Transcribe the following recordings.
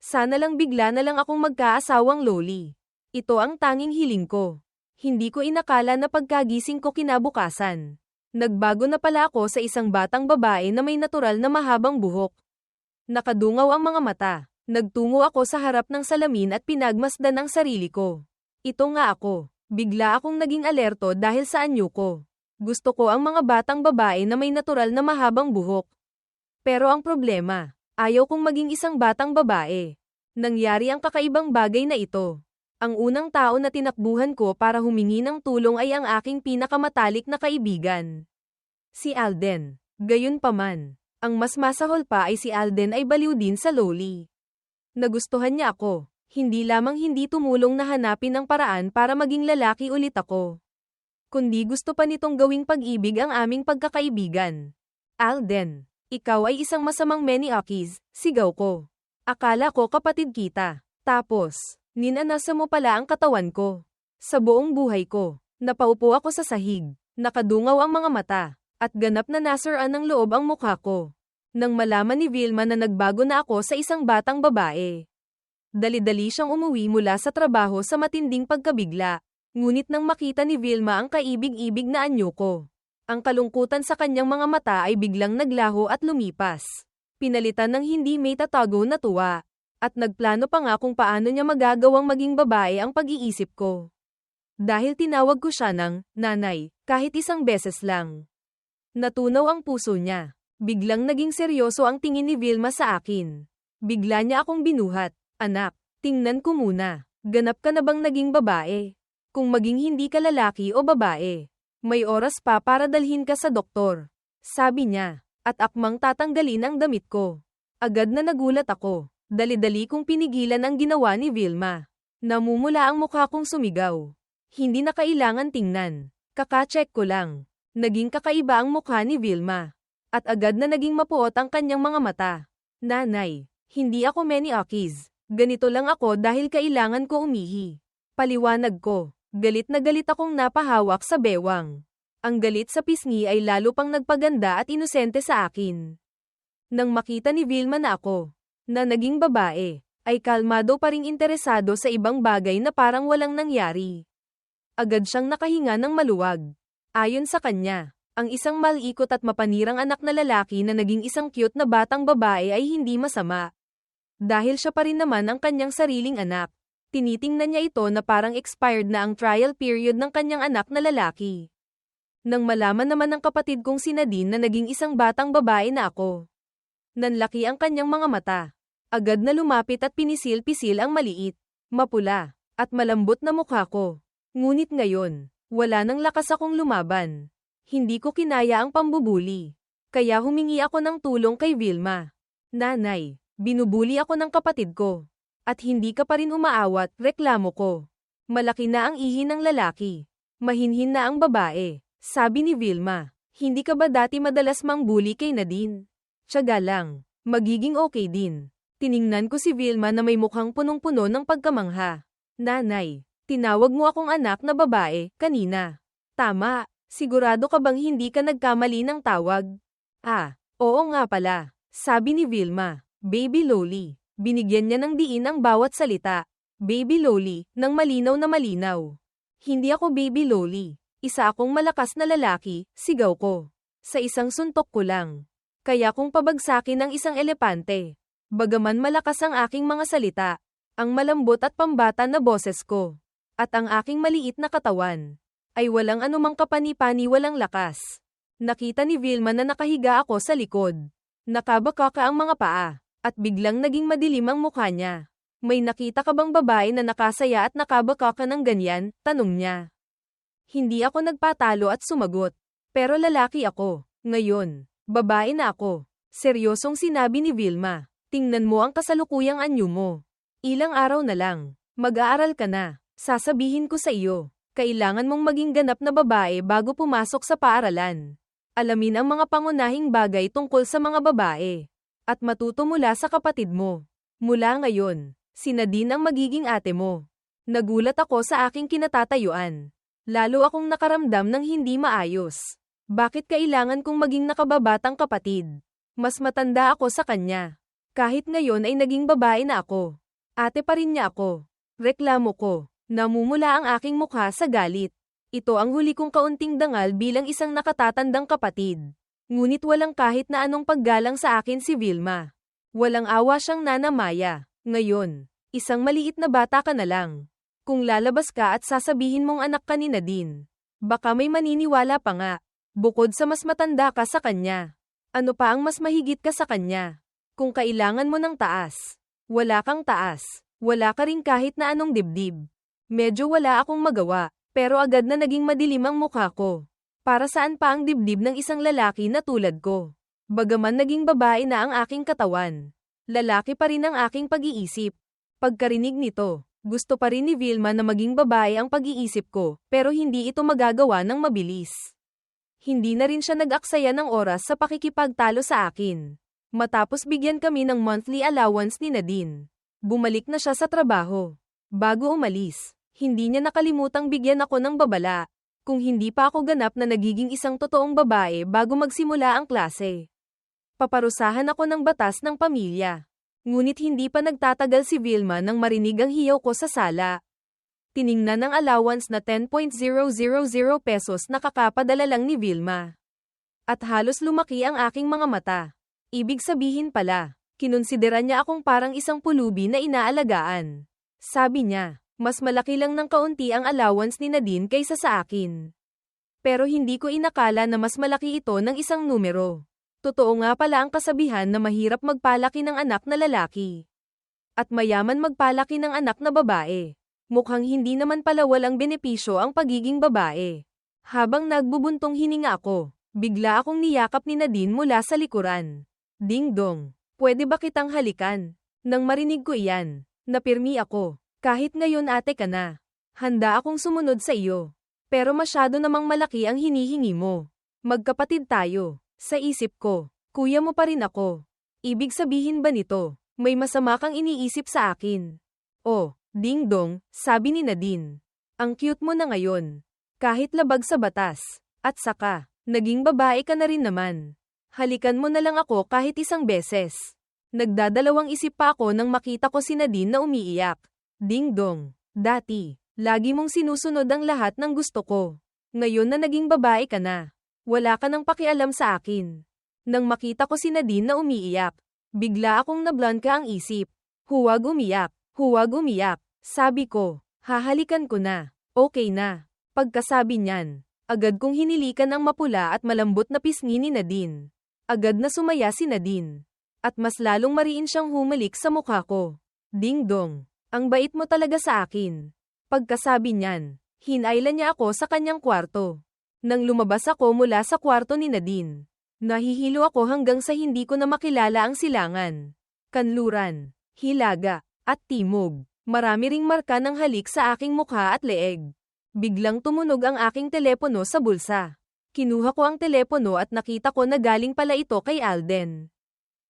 Sana lang bigla na lang akong magkaasawang loli. Ito ang tanging hiling ko. Hindi ko inakala na pagkagising ko kinabukasan. Nagbago na pala ako sa isang batang babae na may natural na mahabang buhok. Nakadungaw ang mga mata. Nagtungo ako sa harap ng salamin at pinagmasdan ang sarili ko. Ito nga ako. Bigla akong naging alerto dahil sa anyo ko. Gusto ko ang mga batang babae na may natural na mahabang buhok. Pero ang problema, ayaw kong maging isang batang babae. Nangyari ang kakaibang bagay na ito. Ang unang tao na tinakbuhan ko para humingi ng tulong ay ang aking pinakamatalik na kaibigan. Si Alden. Gayunpaman, ang mas masahol pa ay si Alden ay baliw din sa loli. Nagustuhan niya ako. Hindi lamang hindi tumulong na hanapin ang paraan para maging lalaki ulit ako. Kundi gusto pa nitong gawing pag-ibig ang aming pagkakaibigan. Alden, ikaw ay isang masamang Maniakis, sigaw ko. Akala ko kapatid kita. Tapos, ninanasa mo pala ang katawan ko. Sa buong buhay ko, napaupo ako sa sahig, nakadungaw ang mga mata, at ganap na nasiraan ng loob ang mukha ko. Nang malaman ni Vilma na nagbago na ako sa isang batang babae. Dali-dali siyang umuwi mula sa trabaho sa matinding pagkabigla. Ngunit nang makita ni Vilma ang kaibig-ibig na anyo ko, ang kalungkutan sa kanyang mga mata ay biglang naglaho at lumipas. Pinalitan ng hindi may tatago na tuwa. At nagplano pa nga kung paano niya magagawang maging babae ang pag-iisip ko. Dahil tinawag ko siya ng nanay, kahit isang beses lang. Natunaw ang puso niya. Biglang naging seryoso ang tingin ni Vilma sa akin. Bigla niya akong binuhat. Anak, tingnan ko muna. Ganap ka na bang naging babae? Kung maging hindi ka lalaki o babae, may oras pa para dalhin ka sa doktor. Sabi niya, at akmang tatanggalin ang damit ko. Agad na nagulat ako. Dali-dali kong pinigilan ang ginawa ni Vilma. Namumula ang mukha kong sumigaw. Hindi na kailangan tingnan. Kaka-check ko lang. Naging kakaiba ang mukha ni Vilma. At agad na naging mapuot ang kanyang mga mata. Nanay, hindi ako Maniakis. Ganito lang ako dahil kailangan ko umihi. Paliwanag ko. Galit na galit akong napahawak sa bewang. Ang galit sa pisngi ay lalo pang nagpaganda at inosente sa akin. Nang makita ni Vilma na ako, na naging babae, ay kalmado pa ring interesado sa ibang bagay na parang walang nangyari. Agad siyang nakahinga ng maluwag. Ayon sa kanya, ang isang malikot at mapanirang anak na lalaki na naging isang cute na batang babae ay hindi masama. Dahil siya pa rin naman ang kanyang sariling anak. Tinitingnan niya ito na parang expired na ang trial period ng kanyang anak na lalaki. Nang malaman naman ng kapatid kong si Nadine na naging isang batang babae na ako. Nanlaki ang kanyang mga mata. Agad na lumapit at pinisil-pisil ang maliit, mapula, at malambot na mukha ko. Ngunit ngayon, wala nang lakas akong lumaban. Hindi ko kinaya ang pambubuli. Kaya humingi ako ng tulong kay Vilma. Nanay, binubuli ako ng kapatid ko. At hindi ka pa rin umaawat, reklamo ko. Malaki na ang ihi ng lalaki. Mahinhin na ang babae. Sabi ni Vilma, hindi ka ba dati madalas mangbuli kay Nadine? Tiyaga lang, magiging okay din. Tiningnan ko si Vilma na may mukhang punong-puno ng pagkamangha. Nanay, tinawag mo akong anak na babae, kanina. Tama, sigurado ka bang hindi ka nagkamali ng tawag? Ah, oo nga pala. Sabi ni Vilma, Baby Loli. Binigyan niya ng diin ang bawat salita. Baby Loli, nang malinaw na malinaw. Hindi ako Baby Loli. Isa akong malakas na lalaki, sigaw ko. Sa isang suntok ko lang. Kaya kung pabagsakin ng isang elepante. Bagaman malakas ang aking mga salita, ang malambot at pambata na boses ko, at ang aking maliit na katawan, ay walang anumang kapani-pani walang lakas. Nakita ni Vilma na nakahiga ako sa likod. Nakabakaka ang mga paa, at biglang naging madilim ang mukha niya. May nakita ka bang babae na nakasaya at nakabakaka ng ganyan? Tanong niya. Hindi ako nagpatalo at sumagot. Pero lalaki ako. Ngayon, babae na ako. Seryosong sinabi ni Vilma. Tingnan mo ang kasalukuyang anyo mo. Ilang araw na lang. Mag-aaral ka na. Sasabihin ko sa iyo. Kailangan mong maging ganap na babae bago pumasok sa paaralan. Alamin ang mga pangunahing bagay tungkol sa mga babae. At matuto mula sa kapatid mo. Mula ngayon, si Nadine ang magiging ate mo. Nagulat ako sa aking kinatatayuan. Lalo akong nakaramdam ng hindi maayos. Bakit kailangan kong maging nakababatang kapatid? Mas matanda ako sa kanya. Kahit ngayon ay naging babae na ako. Ate pa rin niya ako. Reklamo ko. Namumula ang aking mukha sa galit. Ito ang huli kong kaunting dangal bilang isang nakatatandang kapatid. Ngunit walang kahit na anong paggalang sa akin si Vilma. Walang awa siyang nanamaya. Ngayon, isang maliit na bata ka na lang. Kung lalabas ka at sasabihin mong anak ka ni Nadine, baka may maniniwala pa nga. Bukod sa mas matanda ka sa kanya. Ano pa ang mas mahigit ka sa kanya? Kung kailangan mo ng taas, wala kang taas. Wala ka rin kahit na anong dibdib. Medyo wala akong magawa, pero agad na naging madilim ang mukha ko. Para saan pa ang dibdib ng isang lalaki na tulad ko? Bagaman naging babae na ang aking katawan, lalaki pa rin ang aking pag-iisip. Pagkarinig nito, gusto pa rin ni Vilma na maging babae ang pag-iisip ko, pero hindi ito magagawa ng mabilis. Hindi na rin siya nag-aksaya ng oras sa pakikipagtalo sa akin. Matapos bigyan kami ng monthly allowance ni Nadine, bumalik na siya sa trabaho. Bago umalis, hindi niya nakalimutang bigyan ako ng babala, kung hindi pa ako ganap na nagiging isang totoong babae bago magsimula ang klase. Paparusahan ako ng batas ng pamilya. Ngunit hindi pa nagtatagal si Vilma nang marinig ang hiyaw ko sa sala. Tiningnan ng allowance na 10,000 pesos na kakapadala lang ni Vilma. At halos lumaki ang aking mga mata. Ibig sabihin pala, kinonsidera niya akong parang isang pulubi na inaalagaan. Sabi niya, mas malaki lang ng kaunti ang allowance ni Nadine kaysa sa akin. Pero hindi ko inakala na mas malaki ito ng isang numero. Totoo nga pala ang kasabihan na mahirap magpalaki ng anak na lalaki. At mayaman magpalaki ng anak na babae. Mukhang hindi naman pala walang benepisyo ang pagiging babae. Habang nagbubuntong hininga ako, bigla akong niyakap ni Nadine mula sa likuran. Ding dong, pwede ba kitang halikan? Nang marinig ko iyan, napirmi ako. Kahit ngayon ate ka na, handa akong sumunod sa iyo. Pero masyado namang malaki ang hinihingi mo. Magkapatid tayo. Sa isip ko, kuya mo pa rin ako. Ibig sabihin ba nito, may masama kang iniisip sa akin? Oh, ding dong, sabi ni Nadine. Ang cute mo na ngayon. Kahit labag sa batas. At saka, naging babae ka na rin naman. Halikan mo na lang ako kahit isang beses. Nagdadalawang isip pa ako nang makita ko si Nadine na umiiyak. Ding dong, dati, lagi mong sinusunod ang lahat ng gusto ko. Ngayon na naging babae ka na, wala ka nang pakialam sa akin. Nang makita ko si Nadine na umiiyak, bigla akong nablangka ang isip. Huwag umiyak, sabi ko, hahalikan ko na, okay na. Pagkasabi niyan, agad kong hinilikan ang mapula at malambot na pisngi ni Nadine. Agad na sumaya si Nadine. At mas lalong mariin siyang humalik sa mukha ko. Ding dong, ang bait mo talaga sa akin. Pagkasabi niyan, hinailan niya ako sa kanyang kwarto. Nang lumabas ako mula sa kwarto ni Nadine, nahihilo ako hanggang sa hindi ko na makilala ang silangan, kanluran, hilaga, at timog. Marami ring marka ng halik sa aking mukha at leeg. Biglang tumunog ang aking telepono sa bulsa. Kinuha ko ang telepono at nakita ko na galing pala ito kay Alden.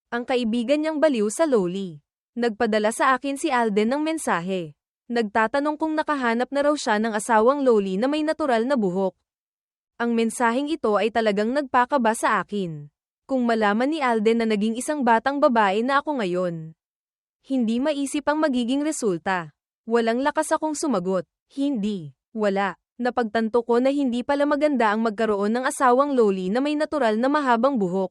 Ang kaibigan niyang baliw sa Loli. Nagpadala sa akin si Alden ng mensahe. Nagtatanong kung nakahanap na raw siya ng asawang Loli na may natural na buhok. Ang mensaheng ito ay talagang nagpakaba sa akin. Kung malaman ni Alden na naging isang batang babae na ako ngayon. Hindi maisip ang magiging resulta. Walang lakas akong sumagot. Hindi. Wala. Napagtanto ko na hindi pala maganda ang magkaroon ng asawang Loli na may natural na mahabang buhok.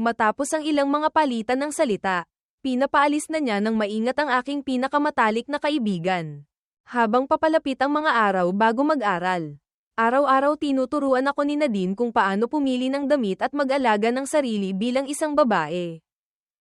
Matapos ang ilang mga palitan ng salita, pinapaalis na niya ng maingat ang aking pinakamatalik na kaibigan. Habang papalapit ang mga araw bago mag-aral, araw-araw tinuturuan ako ni Nadine kung paano pumili ng damit at mag-alaga ng sarili bilang isang babae.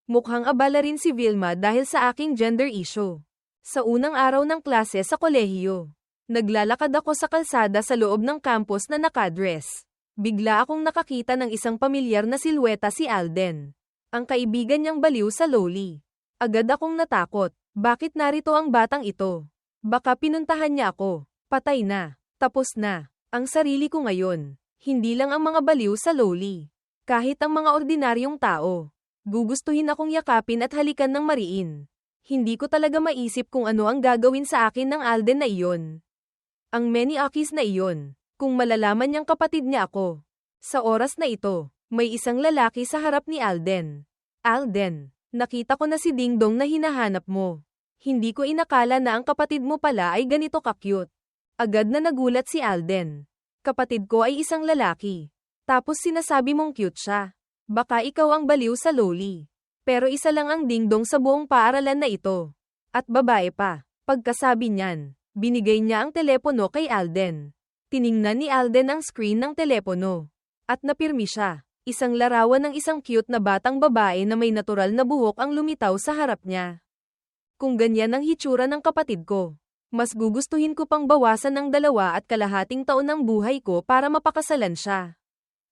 Mukhang abala rin si Vilma dahil sa aking gender issue. Sa unang araw ng klase sa kolehiyo, naglalakad ako sa kalsada sa loob ng campus na nakadress. Bigla akong nakakita ng isang pamilyar na silweta si Alden. Ang kaibigan niyang baliw sa Loli. Agad akong natakot. Bakit narito ang batang ito? Baka pinuntahan niya ako. Patay na. Tapos na. Ang sarili ko ngayon. Hindi lang ang mga baliw sa Loli. Kahit ang mga ordinaryong tao. Gugustuhin akong yakapin at halikan ng mariin. Hindi ko talaga maisip kung ano ang gagawin sa akin ng Alden na iyon. Ang many akis na iyon, kung malalaman niyang kapatid niya ako. Sa oras na ito, may isang lalaki sa harap ni Alden. Alden, Nakita ko na si Dingdong na hinahanap mo. Hindi ko inakala na ang kapatid mo pala ay ganito ka-cute. Agad na nagulat si Alden. Kapatid ko ay isang lalaki. Tapos sinasabi mong cute siya. Baka ikaw ang baliw sa loli. Pero isa lang ang Dingdong sa buong paaralan na ito. At babae pa. Pagkasabi niyan, binigay niya ang telepono kay Alden. Tiningnan ni Alden ang screen ng telepono. At napirmi siya. Isang larawan ng isang cute na batang babae na may natural na buhok ang lumitaw sa harap niya. Kung ganyan ang hitsura ng kapatid ko, mas gugustuhin ko pang bawasan ng 2.5 taon ng buhay ko para mapakasalan siya.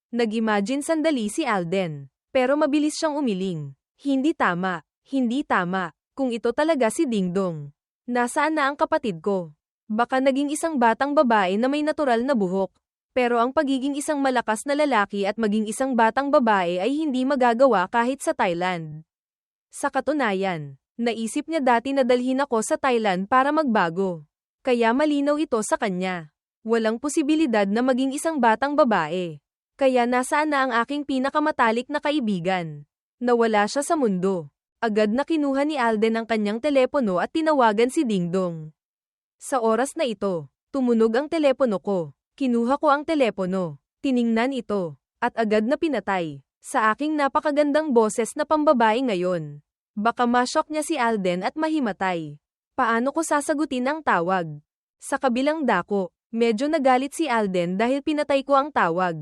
Nag-imagine sandali si Alden, pero mabilis siyang umiling. Hindi tama, hindi tama, kung ito talaga si Dingdong. Nasaan na ang kapatid ko? Baka naging isang batang babae na may natural na buhok. Pero ang pagiging isang malakas na lalaki at maging isang batang babae ay hindi magagawa kahit sa Thailand. Sa katunayan, naisip niya dati na dalhin ako sa Thailand para magbago. Kaya malinaw ito sa kanya. Walang posibilidad na maging isang batang babae. Kaya nasaan na ang aking pinakamatalik na kaibigan? Nawala siya sa mundo. Agad na kinuha ni Alden ang kanyang telepono at tinawagan si Dingdong. Sa oras na ito, tumunog ang telepono ko. Kinuha ko ang telepono. Tiningnan ito. At agad na pinatay. Sa aking napakagandang boses na pambabae ngayon. Baka ma-shock niya si Alden at mahimatay. Paano ko sasagutin ang tawag? Sa kabilang dako, medyo nagalit si Alden dahil pinatay ko ang tawag.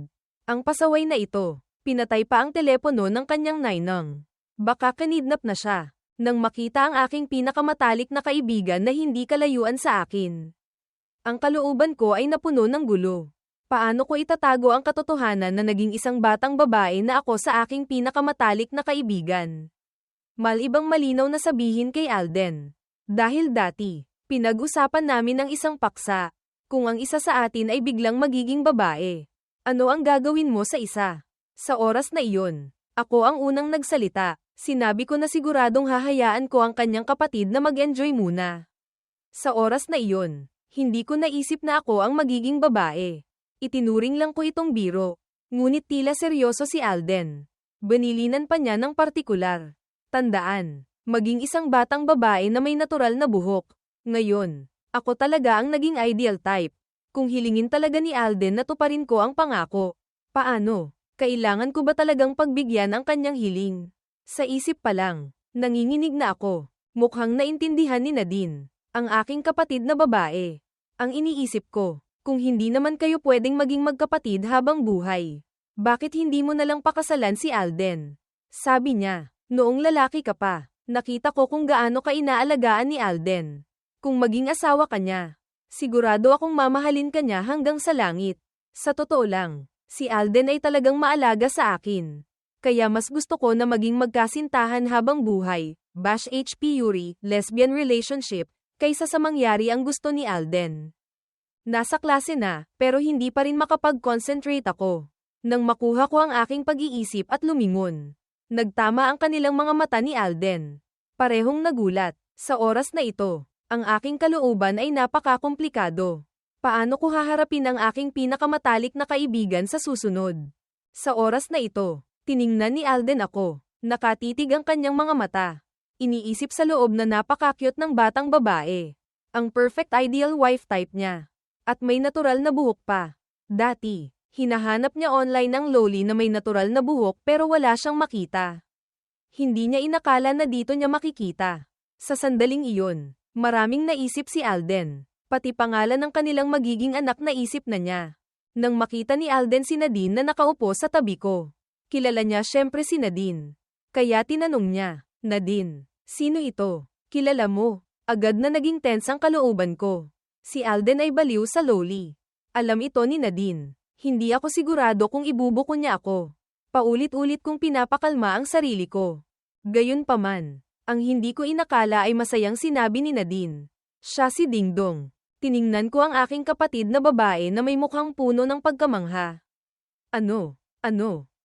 Ang pasaway na ito, pinatay pa ang telepono ng kanyang ninang. Baka kanidnap na siya. Nang makita ang aking pinakamatalik na kaibigan na hindi kalayuan sa akin. Ang kalooban ko ay napuno ng gulo. Paano ko itatago ang katotohanan na naging isang batang babae na ako sa aking pinakamatalik na kaibigan? Malibang malinaw na sabihin kay Alden. Dahil dati, pinag-usapan namin ang isang paksa. Kung ang isa sa atin ay biglang magiging babae, ano ang gagawin mo sa isa? Sa oras na iyon, ako ang unang nagsalita. Sinabi ko na siguradong hahayaan ko ang kanyang kapatid na mag-enjoy muna. Sa oras na iyon, hindi ko naisip na ako ang magiging babae. Itinuring lang ko itong biro. Ngunit tila seryoso si Alden. Banilinan pa niya ng partikular. Tandaan, maging isang batang babae na may natural na buhok. Ngayon, ako talaga ang naging ideal type. Kung hilingin talaga ni Alden na tuparin ko ang pangako. Paano? Kailangan ko ba talagang pagbigyan ang kanyang hiling? Sa isip pa lang, nanginginig na ako. Mukhang naintindihan ni Nadine, ang aking kapatid na babae. Ang iniisip ko, kung hindi naman kayo pwedeng maging magkapatid habang buhay, bakit hindi mo nalang pakasalan si Alden? Sabi niya. Noong lalaki ka pa, nakita ko kung gaano ka inaalagaan ni Alden. Kung maging asawa ka niya, sigurado akong mamahalin ka niya hanggang sa langit. Sa totoo lang, si Alden ay talagang maalaga sa akin. Kaya mas gusto ko na maging magkasintahan habang buhay, /HP Yuri, lesbian relationship, kaysa sa mangyari ang gusto ni Alden. Nasa klase na, pero hindi pa rin makapag-concentrate ako. Nang makuha ko ang aking pag-iisip at lumingon. Nagtama ang kanilang mga mata ni Alden. Parehong nagulat. Sa oras na ito, ang aking kalooban ay napaka-komplikado. Paano ko haharapin ang aking pinakamatalik na kaibigan sa susunod? Sa oras na ito, tiningnan ni Alden ako. Nakatitig ang kanyang mga mata. Iniisip sa loob na napaka-cute ng batang babae. Ang perfect ideal wife type niya. At may natural na buhok pa. Dati, hinahanap niya online ang loli na may natural na buhok pero wala siyang makita. Hindi niya inakala na dito niya makikita. Sa sandaling iyon, maraming naisip si Alden. Pati pangalan ng kanilang magiging anak naisip na niya. Nang makita ni Alden si Nadine na nakaupo sa tabi ko. Kilala niya syempre si Nadine. Kaya tinanong niya, Nadine, sino ito? Kilala mo? Agad na naging tense ang kalooban ko. Si Alden ay baliw sa loli. Alam ito ni Nadine. Hindi ako sigurado kung ibubuko niya ako. Paulit-ulit kong pinapakalma ang sarili ko. Gayunpaman, ang hindi ko inakala ay masayang sinabi ni Nadine. Siya si Dingdong. Tiningnan ko ang aking kapatid na babae na may mukhang puno ng pagkamangha. Ano?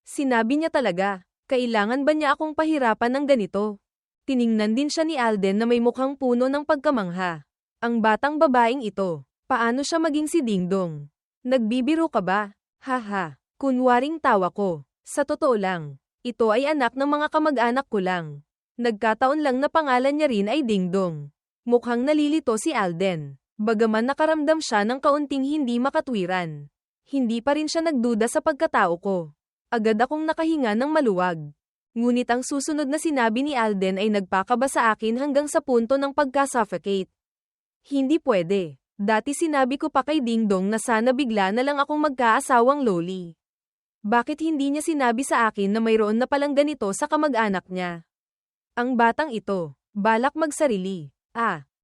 Sinabi niya talaga, kailangan ba niya akong pahirapan ng ganito? Tiningnan din siya ni Alden na may mukhang puno ng pagkamangha. Ang batang babaeng ito, paano siya maging si Dingdong? Nagbibiro ka ba? Haha, kunwaring tawa ko. Sa totoo lang, ito ay anak ng mga kamag-anak ko lang. Nagkataon lang na pangalan niya rin ay Ding Dong. Mukhang nalilito si Alden. Bagaman nakaramdam siya ng kaunting hindi makatwiran. Hindi pa rin siya nagduda sa pagkatao ko. Agad akong nakahinga ng maluwag. Ngunit ang susunod na sinabi ni Alden ay nagpakaba sa akin hanggang sa punto ng pagka-suffocate. Hindi pwede. Dati sinabi ko pa kay Ding Dong na sana bigla na lang akong magkaasawang loli. Bakit hindi niya sinabi sa akin na mayroon na palang ganito sa kamag-anak niya? Ang batang ito, balak magsarili.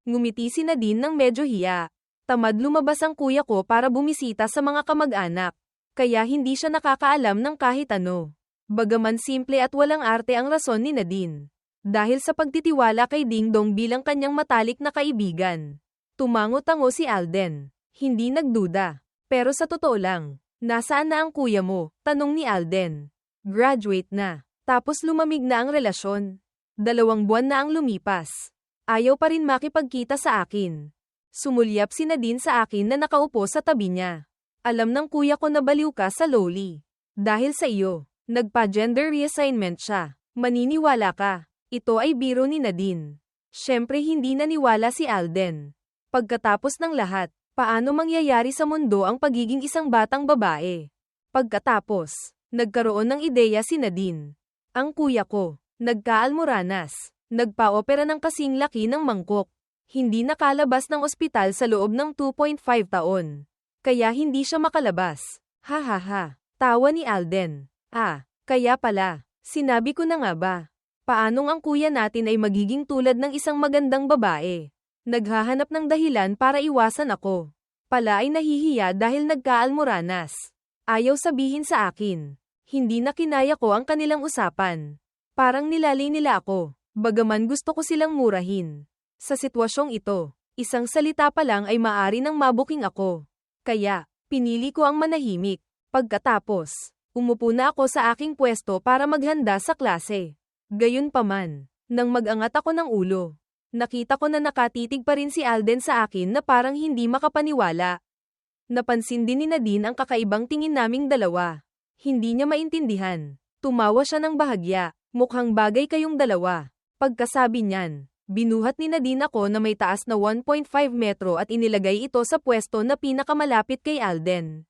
Ngumiti si Nadine ng medyo hiya. Tamad lumabas ang kuya ko para bumisita sa mga kamag-anak. Kaya hindi siya nakakaalam ng kahit ano. Bagaman simple at walang arte ang rason ni Nadine. Dahil sa pagtitiwala kay Ding Dong bilang kanyang matalik na kaibigan. Tumango-tango si Alden. Hindi nagduda. Pero sa totoo lang, nasaan na ang kuya mo? Tanong ni Alden. Graduate na. Tapos lumamig na ang relasyon. 2 buwan na ang lumipas. Ayaw pa rin makipagkita sa akin. Sumulyap si Nadine sa akin na nakaupo sa tabi niya. Alam ng kuya ko na baliw ka sa loli. Dahil sa iyo, nagpa-gender reassignment siya. Maniniwala ka. Ito ay biro ni Nadine. Siyempre hindi naniwala si Alden. Pagkatapos ng lahat, paano mangyayari sa mundo ang pagiging isang batang babae? Pagkatapos, nagkaroon ng ideya si Nadine. Ang kuya ko, nagkaalmoranas. Nagpa-opera ng kasing laki ng mangkok. Hindi nakalabas ng ospital sa loob ng 2.5 taon. Kaya hindi siya makalabas. Ha ha ha. Tawa ni Alden. Kaya pala. Sinabi ko na nga ba? Paanong ang kuya natin ay magiging tulad ng isang magandang babae? Naghahanap ng dahilan para iwasan ako. Pala ay nahihiya dahil nagkaalmoranas. Ayaw sabihin sa akin. Hindi na kinaya ko ang kanilang usapan. Parang nilalay nila ako. Bagaman gusto ko silang murahin. Sa sitwasyong ito, isang salita pa lang ay maari nang mabuking ako. Kaya, pinili ko ang manahimik. Pagkatapos, umupo na ako sa aking pwesto para maghanda sa klase. Gayunpaman, nang mag-angat ako ng ulo, nakita ko na nakatitig pa rin si Alden sa akin na parang hindi makapaniwala. Napansin din ni Nadine ang kakaibang tingin naming dalawa. Hindi niya maintindihan. Tumawa siya ng bahagya. Mukhang bagay kayong dalawa. Pagkasabi niyan, binuhat ni Nadine ako na may taas na 1.5 metro at inilagay ito sa pwesto na pinakamalapit kay Alden.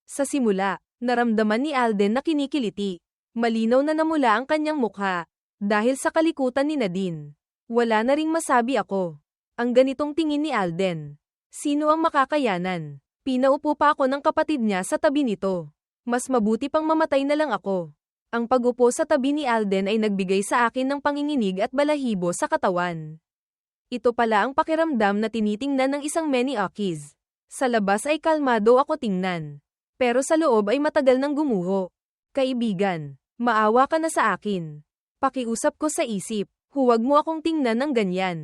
Sa simula, naramdaman ni Alden na kinikiliti. Malinaw na namula ang kanyang mukha. Dahil sa kalikutan ni Nadine. Wala na ring masabi ako. Ang ganitong tingin ni Alden. Sino ang makakayanan? Pinaupo pa ako ng kapatid niya sa tabi nito. Mas mabuti pang mamatay na lang ako. Ang pag-upo sa tabi ni Alden ay nagbigay sa akin ng panginginig at balahibo sa katawan. Ito pala ang pakiramdam na tinitingnan ng isang Maniokis. Sa labas ay kalmado ako tingnan. Pero sa loob ay matagal nang gumuho. Kaibigan, maawa ka na sa akin. Pakiusap ko sa isip, huwag mo akong tingnan ng ganyan.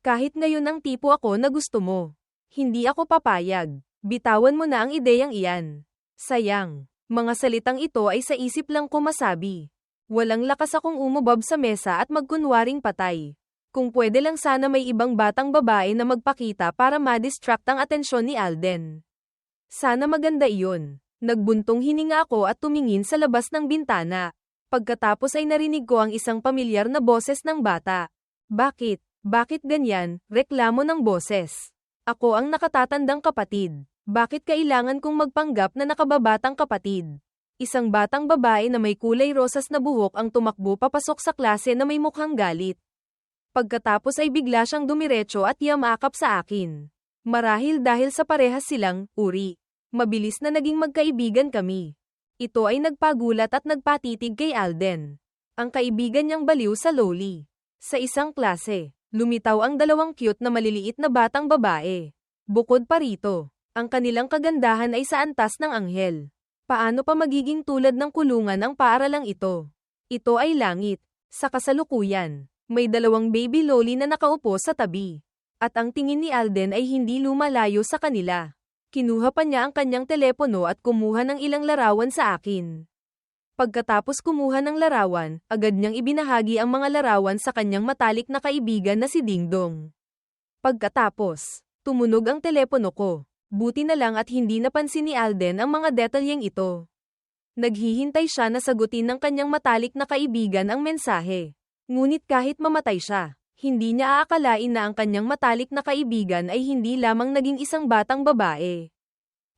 Kahit ngayon ang tipo ako na gusto mo. Hindi ako papayag. Bitawan mo na ang ideyang iyan. Sayang. Mga salitang ito ay sa isip lang ko masabi. Walang lakas akong umubab sa mesa at magkunwaring patay. Kung pwede lang sana may ibang batang babae na magpakita para ma-distract ang atensyon ni Alden. Sana maganda iyon. Nagbuntong hininga ako at tumingin sa labas ng bintana. Pagkatapos ay narinig ko ang isang pamilyar na boses ng bata. Bakit? Bakit ganyan? Reklamo ng boses. Ako ang nakatatandang kapatid. Bakit kailangan kong magpanggap na nakababatang kapatid? Isang batang babae na may kulay rosas na buhok ang tumakbo papasok sa klase na may mukhang galit. Pagkatapos ay bigla siyang dumiretso at yamakap sa akin. Marahil dahil sa parehas silang uri. Mabilis na naging magkaibigan kami. Ito ay nagpagulat at nagpatitig kay Alden. Ang kaibigan niyang baliw sa loli. Sa isang klase, lumitaw ang dalawang cute na maliliit na batang babae. Bukod pa rito, ang kanilang kagandahan ay sa antas ng anghel. Paano pa magiging tulad ng kulungan ang paaralang ito? Ito ay langit. Sa kasalukuyan, may dalawang baby loli na nakaupo sa tabi. At ang tingin ni Alden ay hindi lumalayo sa kanila. Kinuha pa niya ang kanyang telepono at kumuha ng ilang larawan sa akin. Pagkatapos kumuha ng larawan, agad niyang ibinahagi ang mga larawan sa kanyang matalik na kaibigan na si Ding Dong. Pagkatapos, tumunog ang telepono ko. Buti na lang at hindi napansin ni Alden ang mga detalyeng ito. Naghihintay siya na sagutin ng kanyang matalik na kaibigan ang mensahe. Ngunit kahit mamatay siya, hindi niya aakalain na ang kanyang matalik na kaibigan ay hindi lamang naging isang batang babae,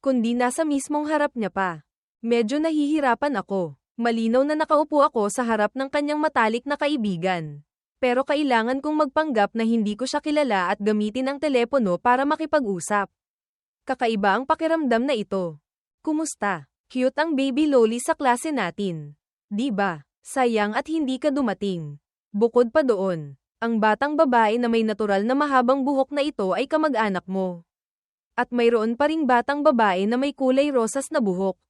kundi nasa mismong harap niya pa. Medyo nahihirapan ako. Malinaw na nakaupo ako sa harap ng kanyang matalik na kaibigan. Pero kailangan kong magpanggap na hindi ko siya kilala at gamitin ang telepono para makipag-usap. Kakaiba ang pakiramdam na ito. Kumusta? Cute ang baby loli sa klase natin. Di ba? Sayang at hindi ka dumating. Bukod pa doon, ang batang babae na may natural na mahabang buhok na ito ay kamag-anak mo. At mayroon pa ring batang babae na may kulay rosas na buhok.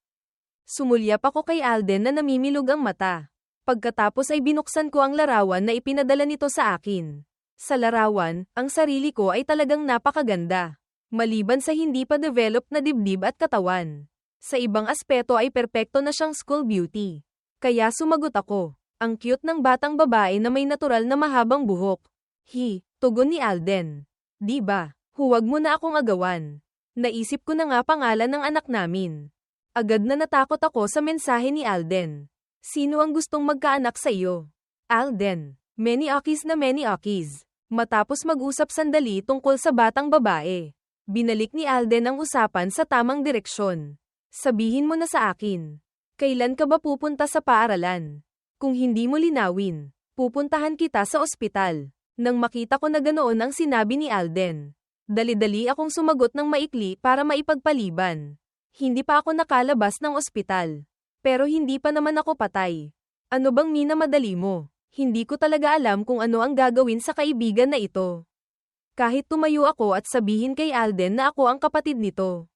Sumulyap ako kay Alden na namimilog ang mata. Pagkatapos ay binuksan ko ang larawan na ipinadala nito sa akin. Sa larawan, ang sarili ko ay talagang napakaganda. Maliban sa hindi pa develop na dibdib at katawan. Sa ibang aspeto ay perpekto na siyang school beauty. Kaya sumagot ako. Ang cute ng batang babae na may natural na mahabang buhok. Tugon ni Alden. Di ba? Huwag mo na akong agawan. Naisip ko na nga pangalan ng anak namin. Agad na natakot ako sa mensahe ni Alden. Sino ang gustong magkaanak sa iyo? Alden. Many Akis na many Akis. Matapos mag-usap sandali tungkol sa batang babae, binalik ni Alden ang usapan sa tamang direksyon. Sabihin mo na sa akin. Kailan ka ba pupunta sa paaralan? Kung hindi mo linawin, pupuntahan kita sa ospital. Nang makita ko na ganoon ang sinabi ni Alden, dali-dali akong sumagot ng maikli para maipagpaliban. Hindi pa ako nakalabas ng ospital. Pero hindi pa naman ako patay. Ano bang minamadali mo? Hindi ko talaga alam kung ano ang gagawin sa kaibigan na ito. Kahit tumayo ako at sabihin kay Alden na ako ang kapatid nito,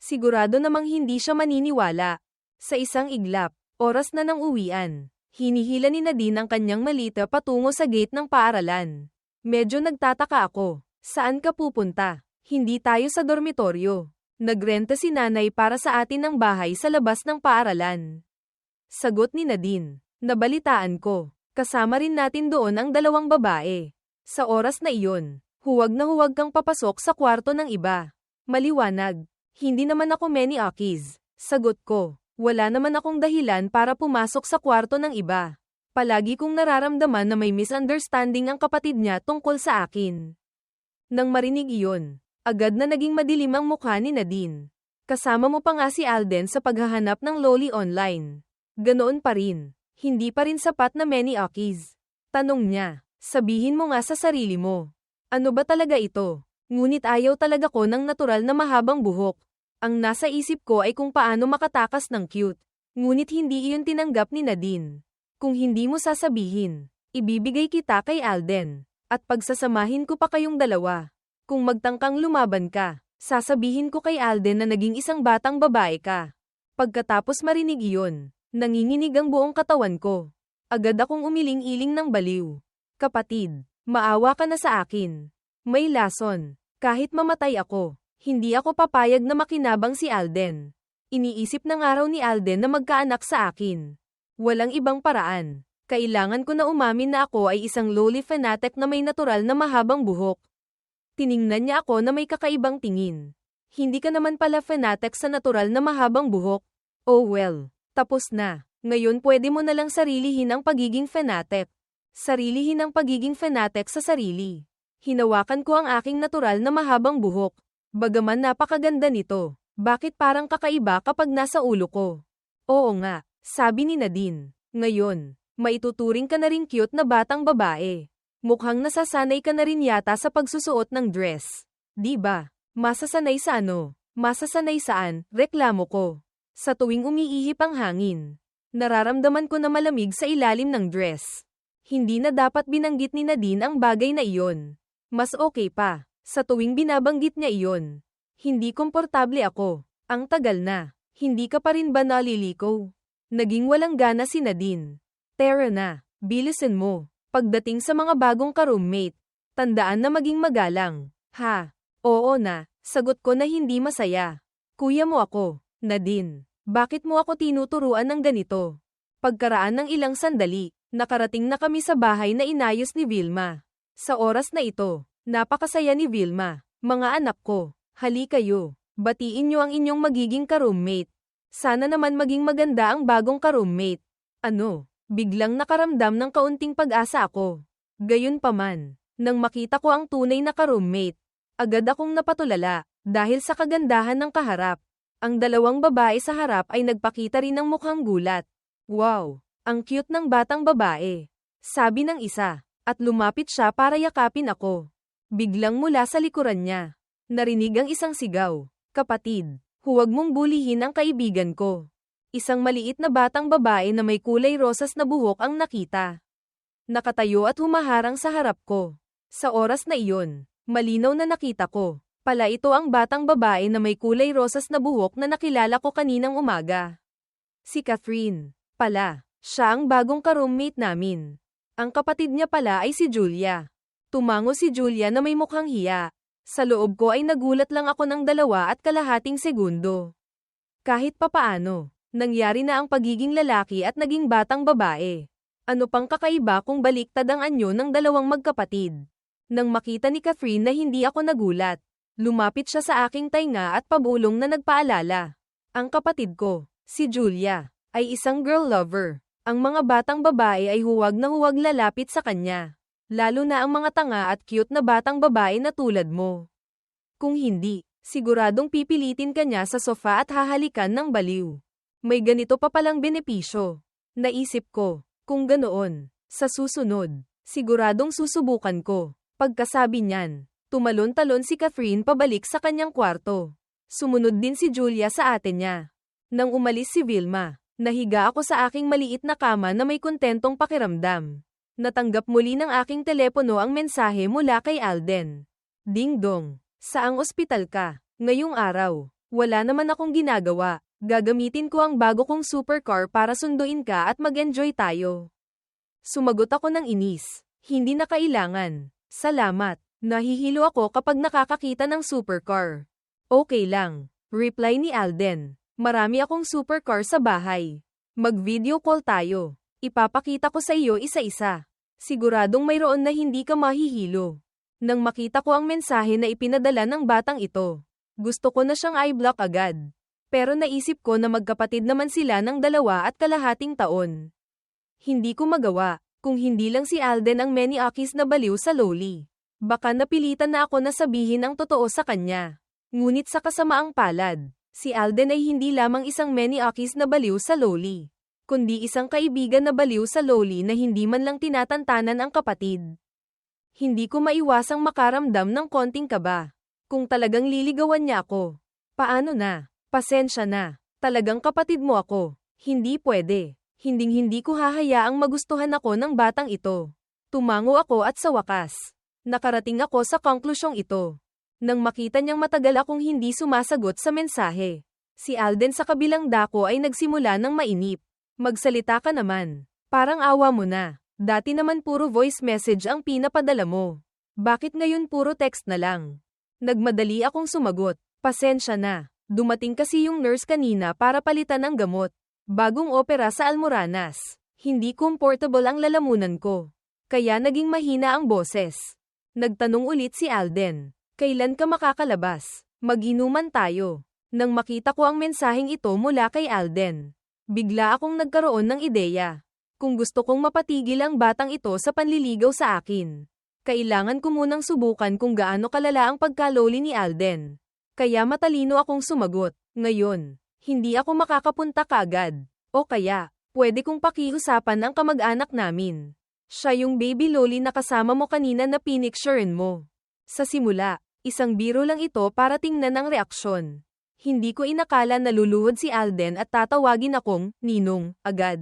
sigurado namang hindi siya maniniwala. Sa isang iglap, oras na ng uwian. Hinihila ni Nadine ang kanyang malita patungo sa gate ng paaralan. Medyo nagtataka ako. Saan ka pupunta? Hindi tayo sa dormitoryo. Nagrenta si nanay para sa atin ng bahay sa labas ng paaralan. Sagot ni Nadine. Nabalitaan ko. Kasama rin natin doon ang dalawang babae. Sa oras na iyon, huwag na huwag kang papasok sa kwarto ng iba. Maliwanag. Hindi naman ako many Akis. Sagot ko. Wala naman akong dahilan para pumasok sa kwarto ng iba. Palagi kong nararamdaman na may misunderstanding ang kapatid niya tungkol sa akin. Nang marinig iyon, agad na naging madilim ang mukha ni Nadine. Kasama mo pa nga si Alden sa paghahanap ng loli online. Ganoon pa rin. Hindi pa rin sapat na many Akis. Tanong niya, sabihin mo nga sa sarili mo. Ano ba talaga ito? Ngunit ayaw talaga ko ng natural na mahabang buhok. Ang nasa isip ko ay kung paano makatakas ng cute. Ngunit hindi iyon tinanggap ni Nadine. Kung hindi mo sasabihin, ibibigay kita kay Alden. At pagsasamahin ko pa kayong dalawa. Kung magtangkang lumaban ka, sasabihin ko kay Alden na naging isang batang babae ka. Pagkatapos marinig iyon, nanginginig ang buong katawan ko. Agad akong umiling-iling ng baliw. Kapatid, maawa ka na sa akin. May lason. Kahit mamatay ako, hindi ako papayag na makinabang si Alden. Iniisip ng araw ni Alden na magkaanak sa akin. Walang ibang paraan. Kailangan ko na umamin na ako ay isang loli fanatic na may natural na mahabang buhok. Tiningnan niya ako na may kakaibang tingin. Hindi ka naman pala fanatic sa natural na mahabang buhok. Oh well, tapos na. Ngayon pwede mo na lang sarilihin ang pagiging fanatic. Sarilihin ang pagiging fanatic sa sarili. Hinawakan ko ang aking natural na mahabang buhok. Bagaman napakaganda nito, bakit parang kakaiba kapag nasa ulo ko? Oo nga, sabi ni Nadine. Ngayon, maituturing ka na rin cute na batang babae. Mukhang nasasanay ka na rin yata sa pagsusuot ng dress. Di ba? Masasanay sa ano? Masasanay saan? Reklamo ko. Sa tuwing umiihip ang hangin, nararamdaman ko na malamig sa ilalim ng dress. Hindi na dapat binanggit ni Nadine ang bagay na iyon. Mas okay pa. Sa tuwing binabanggit niya iyon, hindi komportable ako. Ang tagal na. Hindi ka pa rin ba naliligaw? Naging walang gana si Nadine. Tara na, bilisan mo. Pagdating sa mga bagong ka-roommate, tandaan na maging magalang. Ha? Oo na, sagot ko na hindi masaya. Kuya mo ako, Nadine. Bakit mo ako tinuturuan ng ganito? Pagkaraan ng ilang sandali, nakarating na kami sa bahay na inayos ni Vilma. Sa oras na ito, napakasaya ni Vilma. Mga anak ko, hali kayo. Batiin niyo ang inyong magiging ka-roommate. Sana naman maging maganda ang bagong ka-roommate. Ano? Biglang nakaramdam ng kaunting pag-asa ako. Gayunpaman, nang makita ko ang tunay na ka-roommate, agad akong napatulala, dahil sa kagandahan ng kaharap. Ang dalawang babae sa harap ay nagpakita rin ng mukhang gulat. Wow, ang cute ng batang babae, sabi ng isa, at lumapit siya para yakapin ako. Biglang mula sa likuran niya, narinig ang isang sigaw, "Kapatid, huwag mong bulihin ang kaibigan ko." Isang maliit na batang babae na may kulay rosas na buhok ang nakita. Nakatayo at humaharang sa harap ko. Sa oras na iyon, malinaw na nakita ko, pala ito ang batang babae na may kulay rosas na buhok na nakilala ko kaninang umaga. Si Catherine, pala, siya ang bagong ka-roommate namin. Ang kapatid niya pala ay si Julia. Tumango si Julia na may mukhang hiya. Sa loob ko ay nagulat lang ako ng 2.5 segundo. Kahit papaano, nangyari na ang pagiging lalaki at naging batang babae. Ano pang kakaiba kung baliktad ang anyo ng dalawang magkapatid? Nang makita ni Catherine na hindi ako nagulat, lumapit siya sa aking tainga at pabulong na nagpaalala. Ang kapatid ko, si Julia, ay isang girl lover. Ang mga batang babae ay huwag na huwag lalapit sa kanya. Lalo na ang mga tanga at cute na batang babae na tulad mo. Kung hindi, siguradong pipilitin ka niya sa sofa at hahalikan ng baliw. May ganito pa palang benepisyo. Naisip ko, kung ganoon, sa susunod, siguradong susubukan ko. Pagkasabi niyan, tumalon-talon si Catherine pabalik sa kanyang kwarto. Sumunod din si Julia sa ate niya. Nang umalis si Vilma, nahiga ako sa aking maliit na kama na may kontentong pakiramdam. Natanggap muli ng aking telepono ang mensahe mula kay Alden. Ding dong, saang ospital ka? Ngayong araw, wala naman akong ginagawa. Gagamitin ko ang bago kong supercar para sunduin ka at mag-enjoy tayo. Sumagot ako ng inis. Hindi na kailangan. Salamat. Nahihilo ako kapag nakakakita ng supercar. Okay lang. Reply ni Alden. Marami akong supercar sa bahay. Mag-video call tayo. Ipapakita ko sa iyo isa-isa. Siguradong mayroon na hindi ka mahihilo. Nang makita ko ang mensahe na ipinadala ng batang ito, gusto ko na siyang i-block agad. Pero naisip ko na magkapatid naman sila ng 2.5 taon. Hindi ko magawa, kung hindi lang si Alden ang many-akis na baliw sa loli. Baka napilitan na ako na sabihin ang totoo sa kanya. Ngunit sa kasamaang palad, si Alden ay hindi lamang isang many-akis na baliw sa loli, kundi isang kaibigan na baliw sa loli na hindi man lang tinatantanan ang kapatid. Hindi ko maiwasang makaramdam ng konting kaba. Kung talagang liligawan niya ako, paano na? Pasensya na. Talagang kapatid mo ako. Hindi pwede. Hinding-hindi ko hahayaang magustuhan ako ng batang ito. Tumango ako at sa wakas, nakarating ako sa konklusyong ito. Nang makita niyang matagal akong hindi sumasagot sa mensahe, si Alden sa kabilang dako ay nagsimula ng mainip. Magsalita ka naman. Parang awa mo na. Dati naman puro voice message ang pinapadala mo. Bakit ngayon puro text na lang? Nagmadali akong sumagot. Pasensya na. Dumating kasi yung nurse kanina para palitan ng gamot. Bagong opera sa Almoranas. Hindi comfortable ang lalamunan ko. Kaya naging mahina ang boses. Nagtanong ulit si Alden. Kailan ka makakalabas? Mag-inuman tayo. Nang makita ko ang mensaheng ito mula kay Alden, bigla akong nagkaroon ng ideya. Kung gusto kong mapatigil ang batang ito sa panliligaw sa akin, kailangan ko munang subukan kung gaano kalala ang pagkaloli ni Alden. Kaya matalino akong sumagot. Ngayon, hindi ako makakapunta kaagad. O kaya, pwede kong pakiusapan ang kamag-anak namin. Siya yung baby loli na kasama mo kanina na pinicturean mo. Sa simula, isang biro lang ito para tingnan ang reaksyon. Hindi ko inakala na luluhod si Alden at tatawagin akong Ninong agad.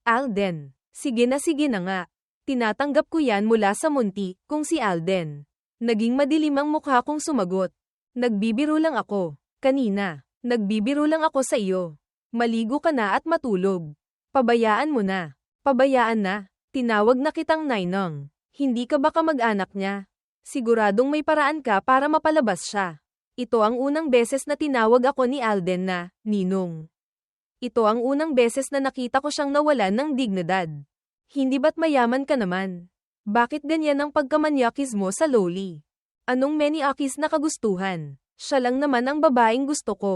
Alden, sige na nga. Tinatanggap ko yan mula sa munti kung si Alden. Naging madilim ang mukha kong sumagot. Nagbibiro lang ako. Kanina, nagbibiro lang ako sa iyo. Maligo ka na at matulog. Pabayaan mo na. Pabayaan na. Tinawag na kitang Ninong. Hindi ka ba kamag-anak niya? Siguradong may paraan ka para mapalabas siya. Ito ang unang beses na tinawag ako ni Alden na Ninong. Ito ang unang beses na nakita ko siyang nawalan ng dignidad. Hindi ba't mayaman ka naman? Bakit ganyan ang pagkamanyakis mo sa loli? Anong many-akis na kagustuhan? Siya lang naman ang babaeng gusto ko.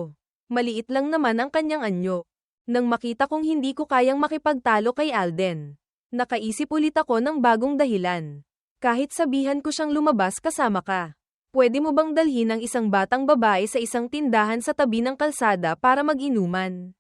Maliit lang naman ang kanyang anyo. Nang makita kong hindi ko kayang makipagtalo kay Alden, nakaisip ulit ako ng bagong dahilan. Kahit sabihan ko siyang lumabas kasama ka, pwede mo bang dalhin ang isang batang babae sa isang tindahan sa tabi ng kalsada para mag-inuman?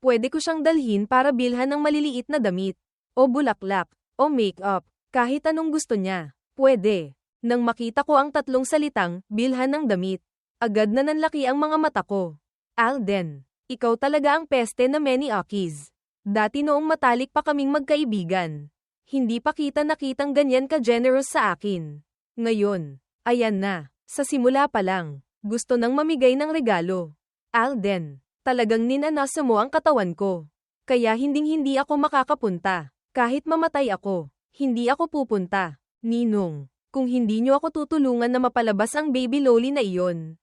Pwede ko siyang dalhin para bilhan ng maliliit na damit, o bulaklak, o make-up, kahit anong gusto niya. Pwede. Nang makita ko ang tatlong salitang, bilhan ng damit, agad na nanlaki ang mga mata ko. Alden, ikaw talaga ang peste na many Akis. Dati noong matalik pa kaming magkaibigan, hindi pa kita nakitang ganyan ka-generous sa akin. Ngayon, ayan na, sa simula pa lang, gusto nang mamigay ng regalo. Alden, talagang ninanasa mo ang katawan ko. Kaya hinding-hindi ako makakapunta. Kahit mamatay ako, hindi ako pupunta. Ninong, kung hindi niyo ako tutulungan na mapalabas ang baby loli na iyon,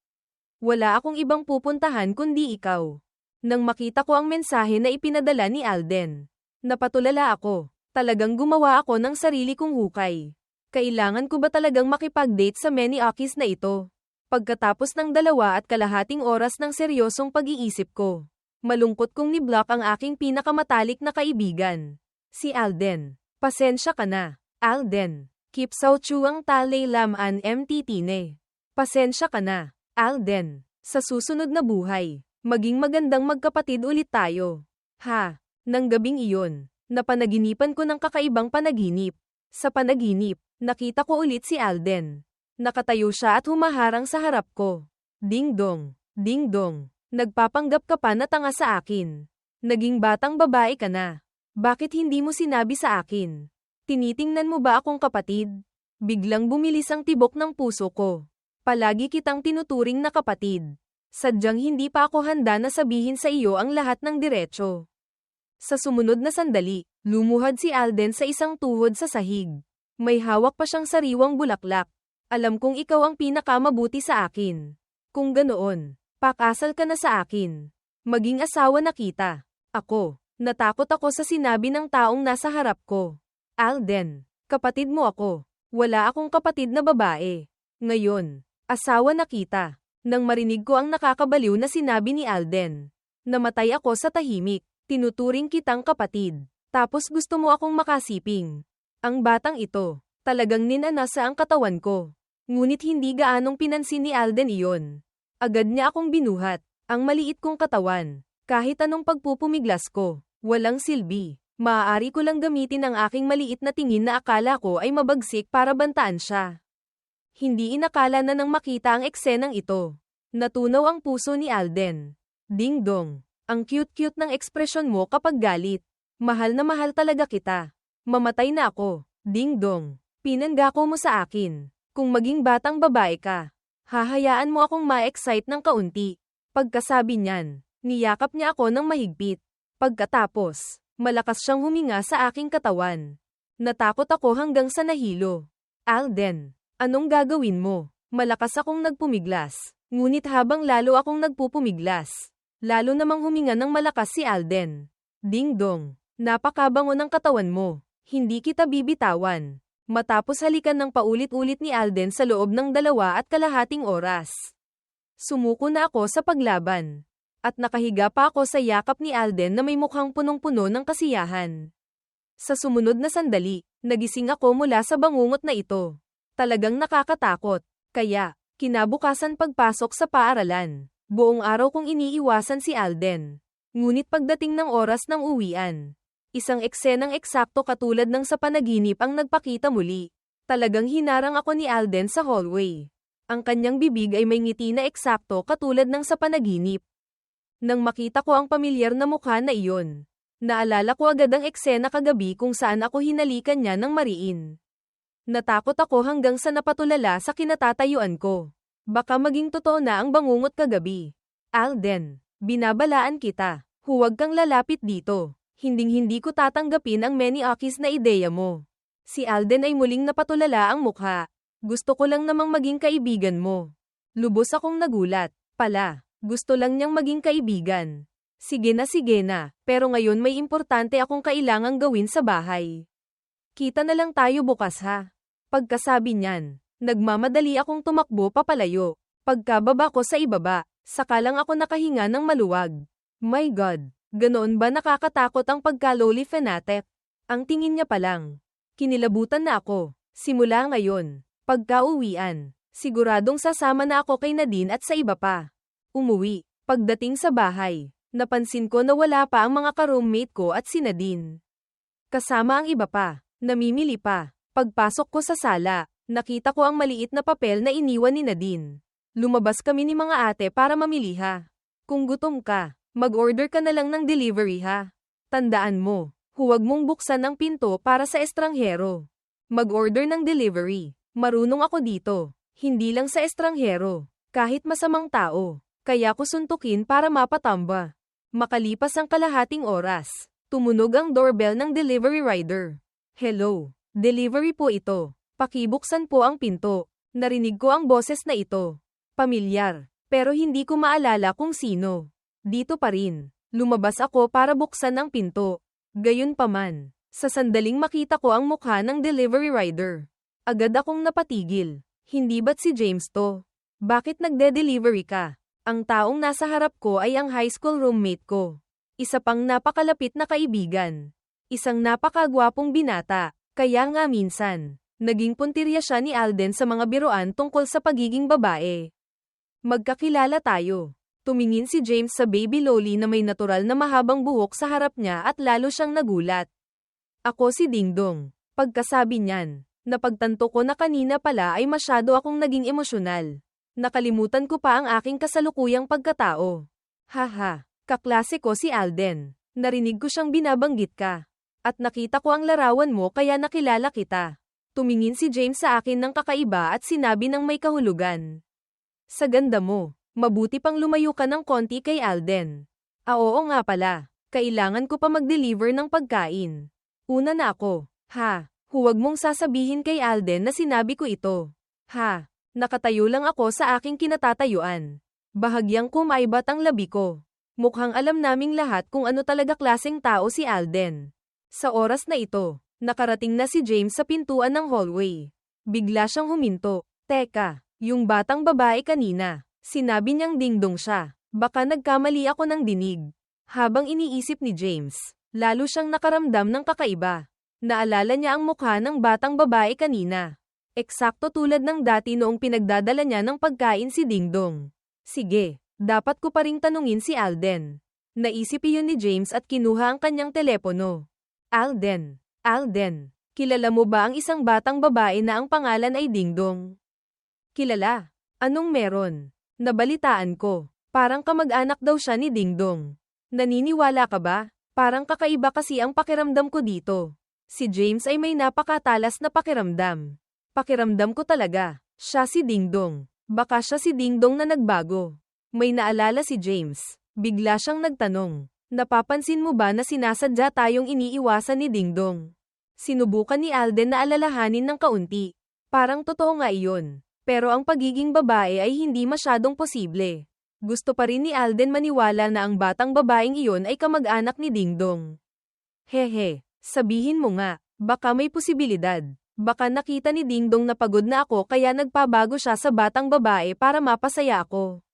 wala akong ibang pupuntahan kundi ikaw. Nang makita ko ang mensahe na ipinadala ni Alden, napatulala ako. Talagang gumawa ako ng sarili kong hukay. Kailangan ko ba talagang makipag-date sa many Akis na ito? Pagkatapos ng 2.5 oras ng seryosong pag-iisip ko, malungkot kong ni-block ang aking pinakamatalik na kaibigan, si Alden. Pasensya ka na, Alden. Keep sao chuang talay lam an mttine. Pasensya ka na, Alden. Sa susunod na buhay, maging magandang magkapatid ulit tayo. Ha, nang gabing iyon, napanaginipan ko ng kakaibang panaginip. Sa panaginip, nakita ko ulit si Alden. Nakatayo siya at humaharang sa harap ko. Ding dong, ding dong. Nagpapanggap ka pa na tanga sa akin. Naging batang babae ka na. Bakit hindi mo sinabi sa akin? Tinitingnan mo ba akong kapatid? Biglang bumilis ang tibok ng puso ko. Palagi kitang tinuturing na kapatid. Sadyang hindi pa ako handa na sabihin sa iyo ang lahat ng diretsyo. Sa sumunod na sandali, lumuhad si Alden sa isang tuhod sa sahig. May hawak pa siyang sariwang bulaklak. Alam kong ikaw ang pinakamabuti sa akin. Kung ganoon, pakasal ka na sa akin. Maging asawa na kita. Ako, natakot ako sa sinabi ng taong nasa harap ko. Alden, kapatid mo ako. Wala akong kapatid na babae. Ngayon, asawa na kita. Nang marinig ko ang nakakabaliw na sinabi ni Alden, namatay ako sa tahimik. Tinuturing kitang kapatid. Tapos gusto mo akong makasiping. Ang batang ito, talagang ninanasa ang katawan ko. Ngunit hindi gaanong pinansin ni Alden iyon. Agad niya akong binuhat. Ang maliit kong katawan. Kahit anong pagpupumiglas ko, walang silbi. Maaari ko lang gamitin ang aking maliit na tingin na akala ko ay mabagsik para bantaan siya. Hindi inakala na nang makita ang eksenang ito. Natunaw ang puso ni Alden. Ding dong, ang cute-cute ng ekspresyon mo kapag galit. Mahal na mahal talaga kita. Mamatay na ako. Ding dong, pinanggako mo sa akin. Kung maging batang babae ka, hahayaan mo akong ma-excite ng kaunti. Pagkasabi niyan, niyakap niya ako ng mahigpit. Pagkatapos, malakas siyang huminga sa aking katawan. Natakot ako hanggang sa nahilo. Alden, anong gagawin mo? Malakas akong nagpumiglas. Ngunit habang lalo akong nagpupumiglas, lalo namang huminga ng malakas si Alden. Ding dong, napakabango ng katawan mo. Hindi kita bibitawan. Matapos halikan ng paulit-ulit ni Alden sa loob ng 2.5 oras. Sumuko na ako sa paglaban. At nakahiga pa ako sa yakap ni Alden na may mukhang punong-puno ng kasiyahan. Sa sumunod na sandali, nagising ako mula sa bangungot na ito. Talagang nakakatakot. Kaya, kinabukasan pagpasok sa paaralan, buong araw kong iniiwasan si Alden. Ngunit pagdating ng oras ng uwian, isang eksenang eksakto katulad ng sa panaginip ang nagpakita muli. Talagang hinarang ako ni Alden sa hallway. Ang kanyang bibig ay may ngiti na eksakto katulad ng sa panaginip. Nang makita ko ang pamilyar na mukha na iyon, naalala ko agad ang eksena kagabi kung saan ako hinalikan niya ng mariin. Natakot ako hanggang sa napatulala sa kinatatayuan ko. Baka maging totoo na ang bangungot kagabi. Alden, binabalaan kita. Huwag kang lalapit dito. Hinding-hindi ko tatanggapin ang many Akis na ideya mo. Si Alden ay muling napatulala ang mukha. Gusto ko lang namang maging kaibigan mo. Lubos akong nagulat. Pala, gusto lang niyang maging kaibigan. Sige na, pero ngayon may importante akong kailangang gawin sa bahay. Kita na lang tayo bukas ha. Pagkasabi niyan, nagmamadali akong tumakbo papalayo. Pagkababa ko sa ibaba, saka lang ako nakahinga ng maluwag. My God, Ganoon ba nakakatakot ang pagka-loli fanatic? Ang tingin niya pa lang. Kinilabutan na ako. Simula ngayon, pagka-uwian, siguradong sasama na ako kay Nadine at sa iba pa. Umuwi. Pagdating sa bahay, napansin ko na wala pa ang mga ka-roommate ko at si Nadine. Kasama ang iba pa, namimili pa. Pagpasok ko sa sala, nakita ko ang maliit na papel na iniwan ni Nadine. Lumabas kami ni mga ate para mamili ha. Kung gutom ka, mag-order ka na lang ng delivery ha. Tandaan mo, huwag mong buksan ang pinto para sa estranghero. Mag-order ng delivery. Marunong ako dito. Hindi lang sa estranghero. Kahit masamang tao. Kaya ko suntukin para mapatamba. Makalipas ang kalahating oras, tumunog ang doorbell ng delivery rider. Hello, delivery po ito. Pakibuksan po ang pinto. Narinig ko ang boses na ito. Pamilyar, pero hindi ko maalala kung sino. Dito pa rin. Lumabas ako para buksan ang pinto. Gayunpaman, sa sandaling makita ko ang mukha ng delivery rider. Agad akong napatigil. Hindi ba't si James to? Bakit nagde-delivery ka? Ang taong nasa harap ko ay ang high school roommate ko. Isa pang napakalapit na kaibigan. Isang napakagwapong binata, kaya nga minsan, naging puntirya siya ni Alden sa mga biroan tungkol sa pagiging babae. Magkakilala tayo. Tumingin si James sa baby loli na may natural na mahabang buhok sa harap niya at lalo siyang nagulat. Ako si Dingdong. Pagkasabi niyan, napagtanto ko na kanina pala ay masyado akong naging emosyonal. Nakalimutan ko pa ang aking kasalukuyang pagkatao. Haha, kaklase ko si Alden. Narinig ko siyang binabanggit ka. At nakita ko ang larawan mo kaya nakilala kita. Tumingin si James sa akin ng kakaiba at sinabi ng may kahulugan. Sa ganda mo, mabuti pang lumayo ka ng konti kay Alden. Oo nga pala, kailangan ko pa mag-deliver ng pagkain. Una na ako. Ha, huwag mong sasabihin kay Alden na sinabi ko ito. Ha. Nakatayo lang ako sa aking kinatatayuan. Bahagyang kumaibat ang labi ko. Mukhang alam naming lahat kung ano talaga klaseng tao si Alden. Sa oras na ito, nakarating na si James sa pintuan ng hallway. Bigla siyang huminto. Teka, yung batang babae kanina. Sinabi niyang dingdong siya. Baka nagkamali ako ng dinig. Habang iniisip ni James, lalo siyang nakaramdam ng kakaiba. Naalala niya ang mukha ng batang babae kanina. Eksakto tulad ng dati noong pinagdadala niya ng pagkain si Dingdong. Sige, dapat ko pa ring tanungin si Alden. Naisip iyon ni James at kinuha ang kanyang telepono. Alden, kilala mo ba ang isang batang babae na ang pangalan ay Dingdong? Kilala. Anong meron? Nabalitaan ko. Parang kamag-anak daw siya ni Dingdong. Naniniwala ka ba? Parang kakaiba kasi ang pakiramdam ko dito. Si James ay may napakatalas na pakiramdam. Pakiramdam ko talaga, siya si Dingdong. Baka siya si Dingdong na nagbago. May naalala si James. Bigla siyang nagtanong. Napapansin mo ba na sinasadya tayong iniiwasan ni Dingdong? Sinubukan ni Alden na alalahanin ng kaunti. Parang totoo nga iyon. Pero ang pagiging babae ay hindi masyadong posible. Gusto pa rin ni Alden maniwala na ang batang babaeng iyon ay kamag-anak ni Dingdong. Hehe, sabihin mo nga, baka may posibilidad. Baka nakita ni Dingdong na pagod na ako kaya nagpabago siya sa batang babae para mapasaya ako.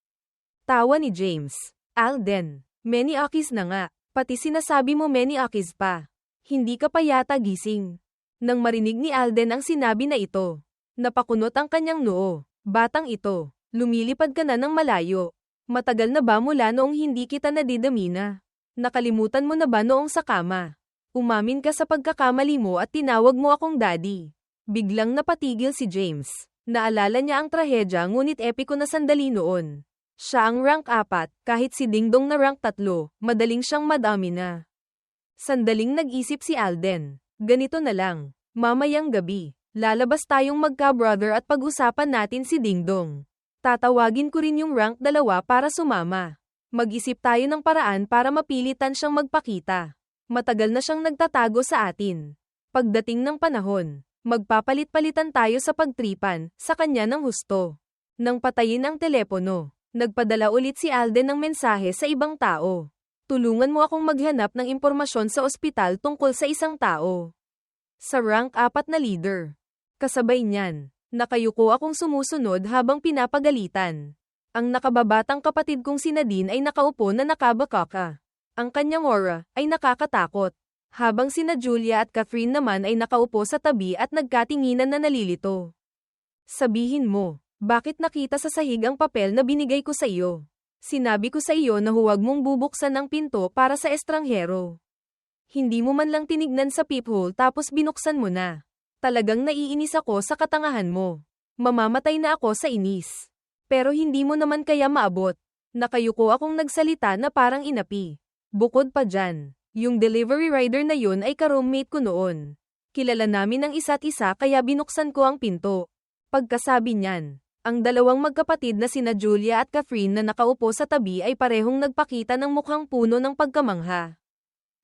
Tawa ni James. Alden, many akis na nga. Pati sinasabi mo many akis pa. Hindi ka pa yata gising. Nang marinig ni Alden ang sinabi na ito, napakunot ang kanyang noo. Batang ito, lumilipad ka na ng malayo. Matagal na ba mula noong hindi kita nadidamina? Nakalimutan mo na ba noong sa kama? Umamin ka sa pagkakamali mo at tinawag mo akong daddy. Biglang napatigil si James. Naalala niya ang trahedya ngunit epiko na sandali noon. Siya ang rank 4, kahit si Dingdong na rank 3, madaling siyang madami na. Sandaling nag-isip si Alden. Ganito na lang. Mamayang gabi, lalabas tayong magka-brother at pag-usapan natin si Dingdong. Tatawagin ko rin yung rank 2 para sumama. Mag-isip tayo ng paraan para mapilitan siyang magpakita. Matagal na siyang nagtatago sa atin. Pagdating ng panahon, magpapalit-palitan tayo sa pagtripan, sa kanya ng husto. Nang patayin ang telepono, nagpadala ulit si Alden ng mensahe sa ibang tao. Tulungan mo akong maghanap ng impormasyon sa ospital tungkol sa isang tao. Sa rank 4 na leader. Kasabay niyan, nakayuko akong sumusunod habang pinapagalitan. Ang nakababatang kapatid kong si Nadine ay nakaupo na nakabakaka. Ang kanyang aura ay nakakatakot. Habang sina Julia at Catherine naman ay nakaupo sa tabi at nagkatinginan na nalilito. Sabihin mo, bakit nakita sa sahig ang papel na binigay ko sa iyo? Sinabi ko sa iyo na huwag mong bubuksan ang pinto para sa estranghero. Hindi mo man lang tinignan sa peephole tapos binuksan mo na. Talagang naiinis ako sa katangahan mo. Mamamatay na ako sa inis. Pero hindi mo naman kaya maabot. Nakayuko akong nagsalita na parang inapi. Bukod pa dyan, yung delivery rider na yun ay ka-roommate ko noon. Kilala namin ang isa't isa kaya binuksan ko ang pinto. Pagkasabi niyan, ang dalawang magkapatid na sina Julia at Catherine na nakaupo sa tabi ay parehong nagpakita ng mukhang puno ng pagkamangha.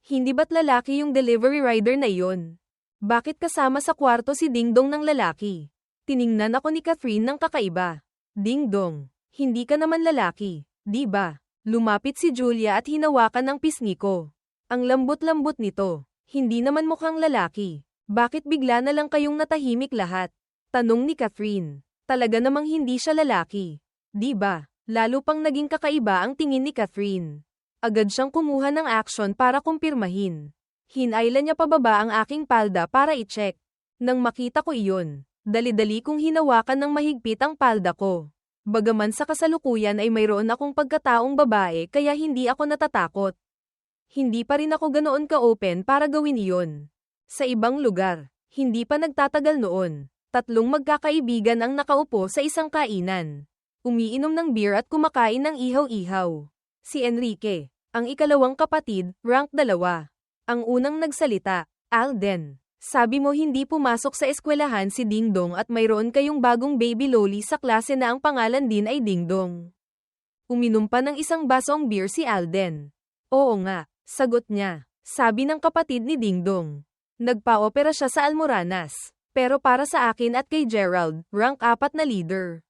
Hindi ba't lalaki yung delivery rider na iyon? Bakit kasama sa kwarto si Ding Dong ng lalaki? Tiningnan ako ni Catherine ng kakaiba. Ding Dong, hindi ka naman lalaki, di ba? Lumapit si Julia at hinawakan ang pisngi ko. Ang lambot-lambot nito. Hindi naman mukhang lalaki. Bakit bigla na lang kayong natahimik lahat? Tanong ni Catherine. Talaga namang hindi siya lalaki. Di ba? Lalo pang naging kakaiba ang tingin ni Catherine. Agad siyang kumuha ng aksyon para kumpirmahin. Hinayla niya pababa ang aking palda para i-check. Nang makita ko iyon, dali-dali kong hinawakan ng mahigpit ang palda ko. Bagaman sa kasalukuyan ay mayroon akong pagkataong babae kaya hindi ako natatakot. Hindi pa rin ako ganoon ka-open para gawin iyon. Sa ibang lugar, hindi pa nagtatagal noon. Tatlong magkakaibigan ang nakaupo sa isang kainan. Umiinom ng beer at kumakain ng ihaw-ihaw. Si Enrique, ang ikalawang kapatid, rank 2. Ang unang nagsalita, Alden. Sabi mo hindi pumasok sa eskwelahan si Ding Dong at mayroon kayong bagong baby loli sa klase na ang pangalan din ay Ding Dong. Uminom pa ng isang basong beer si Alden. Oo nga, sagot niya. Sabi ng kapatid ni Ding Dong. Nagpa-opera siya sa Almoranas. Pero para sa akin at kay Gerald, rank 4 na leader.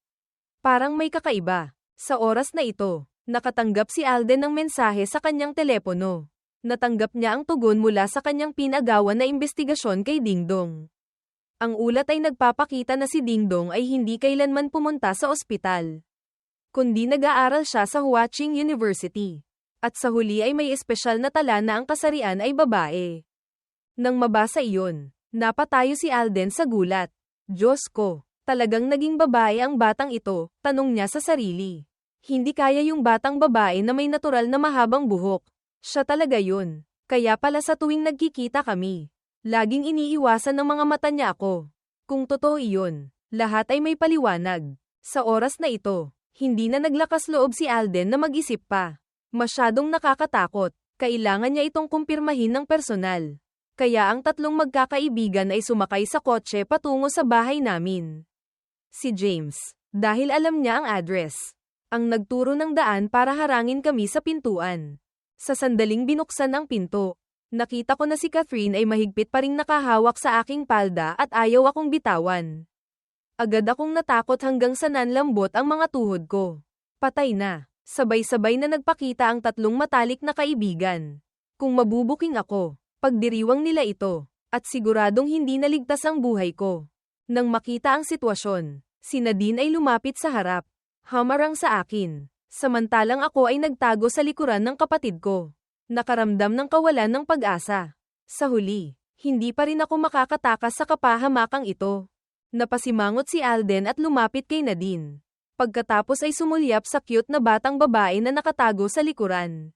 Parang may kakaiba. Sa oras na ito, nakatanggap si Alden ng mensahe sa kanyang telepono. Natanggap niya ang tugon mula sa kanyang pinagawan na imbestigasyon kay Ding Dong. Ang ulat ay nagpapakita na si Ding Dong ay hindi kailanman pumunta sa ospital. Kundi nag-aaral siya sa Huaching University. At sa huli ay may espesyal na tala na ang kasarian ay babae. Nang mabasa iyon, napatayo si Alden sa gulat. Diyos ko, talagang naging babae ang batang ito, tanong niya sa sarili. Hindi kaya yung batang babae na may natural na mahabang buhok. Siya talaga yun. Kaya pala sa tuwing nagkikita kami, laging iniiwasan ng mga mata niya ako. Kung totoo iyon, lahat ay may paliwanag. Sa oras na ito, hindi na naglakas loob si Alden na mag-isip pa. Masyadong nakakatakot. Kailangan niya itong kumpirmahin ng personal. Kaya ang tatlong magkakaibigan ay sumakay sa kotse patungo sa bahay namin. Si James, dahil alam niya ang address, ang nagturo ng daan para harangin kami sa pintuan. Sa sandaling binuksan ang pinto, nakita ko na si Catherine ay mahigpit pa ring nakahawak sa aking palda at ayaw akong bitawan. Agad akong natakot hanggang sa nanlambot ang mga tuhod ko. Patay na. Sabay-sabay na nagpakita ang tatlong matalik na kaibigan. Kung mabubuking ako, pagdiriwang nila ito, at siguradong hindi naligtas ang buhay ko. Nang makita ang sitwasyon, si Nadine ay lumapit sa harap. Hamarang sa akin. Samantalang ako ay nagtago sa likuran ng kapatid ko. Nakaramdam ng kawalan ng pag-asa. Sa huli, hindi pa rin ako makakatakas sa kapahamakang ito. Napasimangot si Alden at lumapit kay Nadine. Pagkatapos ay sumulyap sa cute na batang babae na nakatago sa likuran.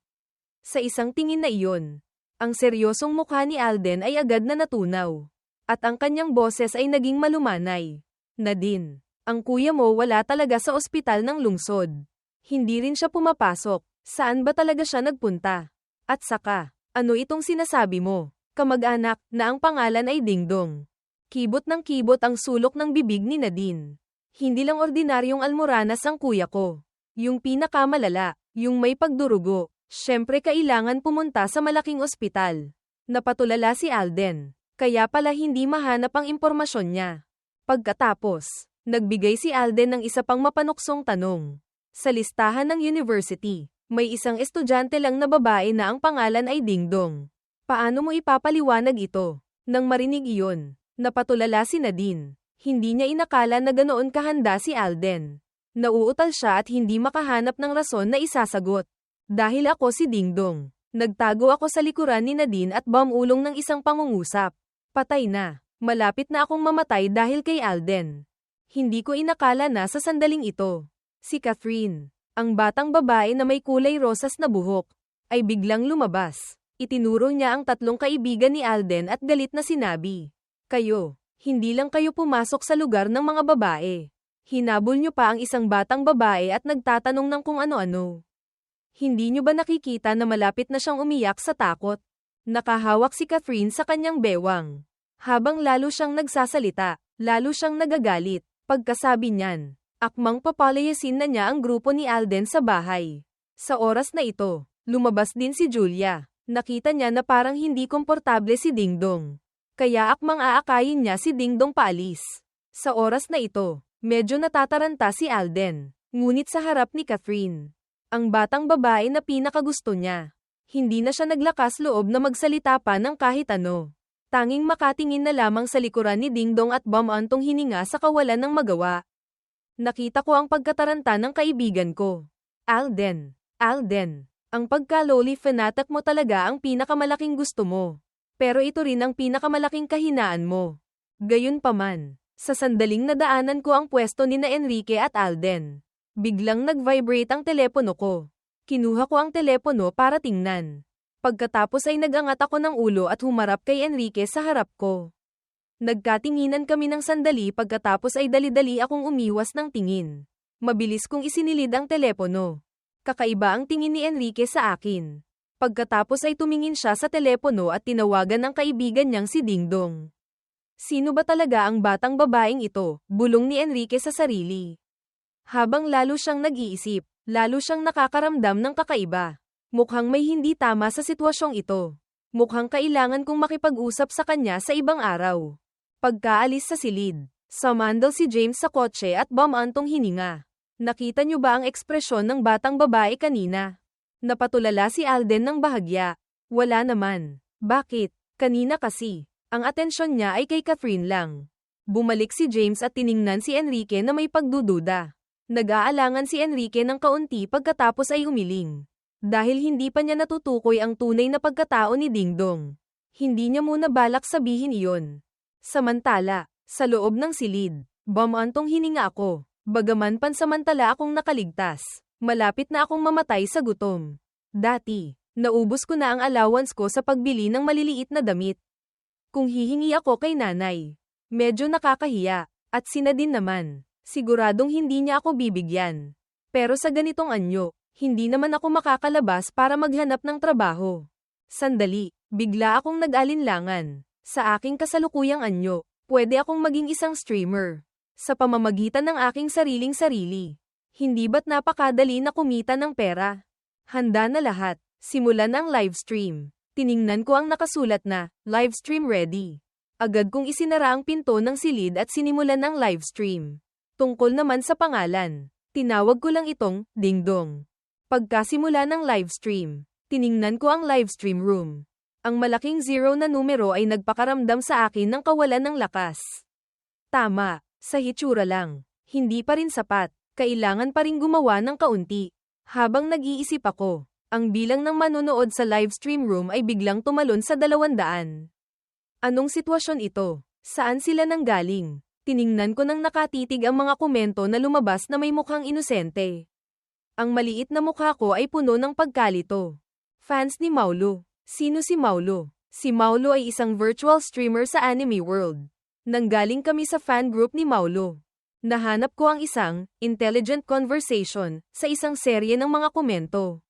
Sa isang tingin na iyon, ang seryosong mukha ni Alden ay agad na natunaw. At ang kanyang boses ay naging malumanay. Nadine, ang kuya mo wala talaga sa ospital ng lungsod. Hindi rin siya pumapasok. Saan ba talaga siya nagpunta? At saka, ano itong sinasabi mo? Kamag-anak na ang pangalan ay Ding Dong. Kibot ng kibot ang sulok ng bibig ni Nadine. Hindi lang ordinaryong Almoranas ang kuya ko. Yung pinakamalala, yung may pagdurugo. Siyempre kailangan pumunta sa malaking ospital. Napatulala si Alden. Kaya pala hindi mahanap ang impormasyon niya. Pagkatapos, nagbigay si Alden ng isa pang mapanuksong tanong. Sa listahan ng university, may isang estudyante lang na babae na ang pangalan ay Ding Dong. Paano mo ipapaliwanag ito? Nang marinig iyon, napatulala si Nadine. Hindi niya inakala na ganoon kahanda si Alden. Nauutal siya at hindi makahanap ng rason na isasagot. Dahil ako si Ding Dong. Nagtago ako sa likuran ni Nadine at bumulong ng isang pangungusap. Patay na. Malapit na akong mamatay dahil kay Alden. Hindi ko inakala na sa sandaling ito, si Catherine, ang batang babae na may kulay rosas na buhok, ay biglang lumabas. Itinuro niya ang tatlong kaibigan ni Alden at galit na sinabi, "Kayo, hindi lang kayo pumasok sa lugar ng mga babae. Hinabol niyo pa ang isang batang babae at nagtatanong ng kung ano-ano. Hindi niyo ba nakikita na malapit na siyang umiyak sa takot?" Nakahawak si Catherine sa kanyang bewang. Habang lalo siyang nagsasalita, lalo siyang nagagalit. Pagkasabi niyan, akmang papalayasin na niya ang grupo ni Alden sa bahay. Sa oras na ito, lumabas din si Julia. Nakita niya na parang hindi komportable si Dingdong. Kaya akmang aakayin niya si Dingdong paalis. Sa oras na ito, medyo natataranta si Alden. Ngunit sa harap ni Catherine, ang batang babae na pinakagusto niya, hindi na siya naglakas loob na magsalita pa ng kahit ano. Tanging makatingin na lamang sa likuran ni Dingdong at bumantong hininga sa kawalan ng magawa. Nakita ko ang pagkataranta ng kaibigan ko. Alden, Alden, ang pagka-loli fanatic mo talaga ang pinakamalaking gusto mo. Pero ito rin ang pinakamalaking kahinaan mo. Gayunpaman, sa sandaling nadaanan ko ang pwesto ni na Enrique at Alden, biglang nag-vibrate ang telepono ko. Kinuha ko ang telepono para tingnan. Pagkatapos ay nagangat ako ng ulo at humarap kay Enrique sa harap ko. Nagkatinginan kami ng sandali pagkatapos ay dali-dali akong umiwas ng tingin. Mabilis kong isinilid ang telepono. Kakaiba ang tingin ni Enrique sa akin. Pagkatapos ay tumingin siya sa telepono at tinawagan ang kaibigan niyang si Dingdong. Sino ba talaga ang batang babaeng ito? Bulong ni Enrique sa sarili. Habang lalo siyang nag-iisip, lalo siyang nakakaramdam ng kakaiba. Mukhang may hindi tama sa sitwasyong ito. Mukhang kailangan kong makipag-usap sa kanya sa ibang araw. Pagkaalis sa silid, sumandal si James sa kotse at bumantong hininga. Nakita niyo ba ang ekspresyon ng batang babae kanina? Napatulala si Alden ng bahagya. Wala naman. Bakit? Kanina kasi. Ang atensyon niya ay kay Catherine lang. Bumalik si James at tiningnan si Enrique na may pagdududa. Nag-aalangan si Enrique ng kaunti pagkatapos ay umiling. Dahil hindi pa niya natutukoy ang tunay na pagkatao ni Dingdong. Hindi niya muna balak sabihin iyon. Samantala, sa loob ng silid, bumantong hininga ako. Bagaman pansamantala akong nakaligtas, malapit na akong mamatay sa gutom. Dati, naubos ko na ang allowance ko sa pagbili ng maliliit na damit. Kung hihingi ako kay nanay, medyo nakakahiya, at sina din naman, siguradong hindi niya ako bibigyan. Pero sa ganitong anyo, hindi naman ako makakalabas para maghanap ng trabaho. Sandali, bigla akong nag-alinlangan. Sa aking kasalukuyang anyo, pwede akong maging isang streamer. Sa pamamagitan ng aking sariling-sarili. Hindi ba't napakadali na kumita ng pera? Handa na lahat. Simulan ang livestream. Tiningnan ko ang nakasulat na, livestream ready. Agad kong isinara ang pinto ng silid at sinimulan ang livestream. Tungkol naman sa pangalan, tinawag ko lang itong, Dingdong. Pagkasimula ng livestream, tiningnan ko ang livestream room. Ang malaking 0 na numero ay nagpakaramdam sa akin ng kawalan ng lakas. Tama, sa hitsura lang. Hindi pa rin sapat, kailangan pa rin gumawa ng kaunti. Habang nag-iisip ako, ang bilang ng manonood sa livestream room ay biglang tumalon sa 200. Anong sitwasyon ito? Saan sila nanggaling? Tiningnan ko nang nakatitig ang mga komento na lumabas na may mukhang inosente. Ang maliit na mukha ko ay puno ng pagkalito. Fans ni Maulo. Sino si Maulo? Si Maulo ay isang virtual streamer sa Anime World. Nanggaling kami sa fan group ni Maulo. Nahanap ko ang isang intelligent conversation sa isang serye ng mga komento.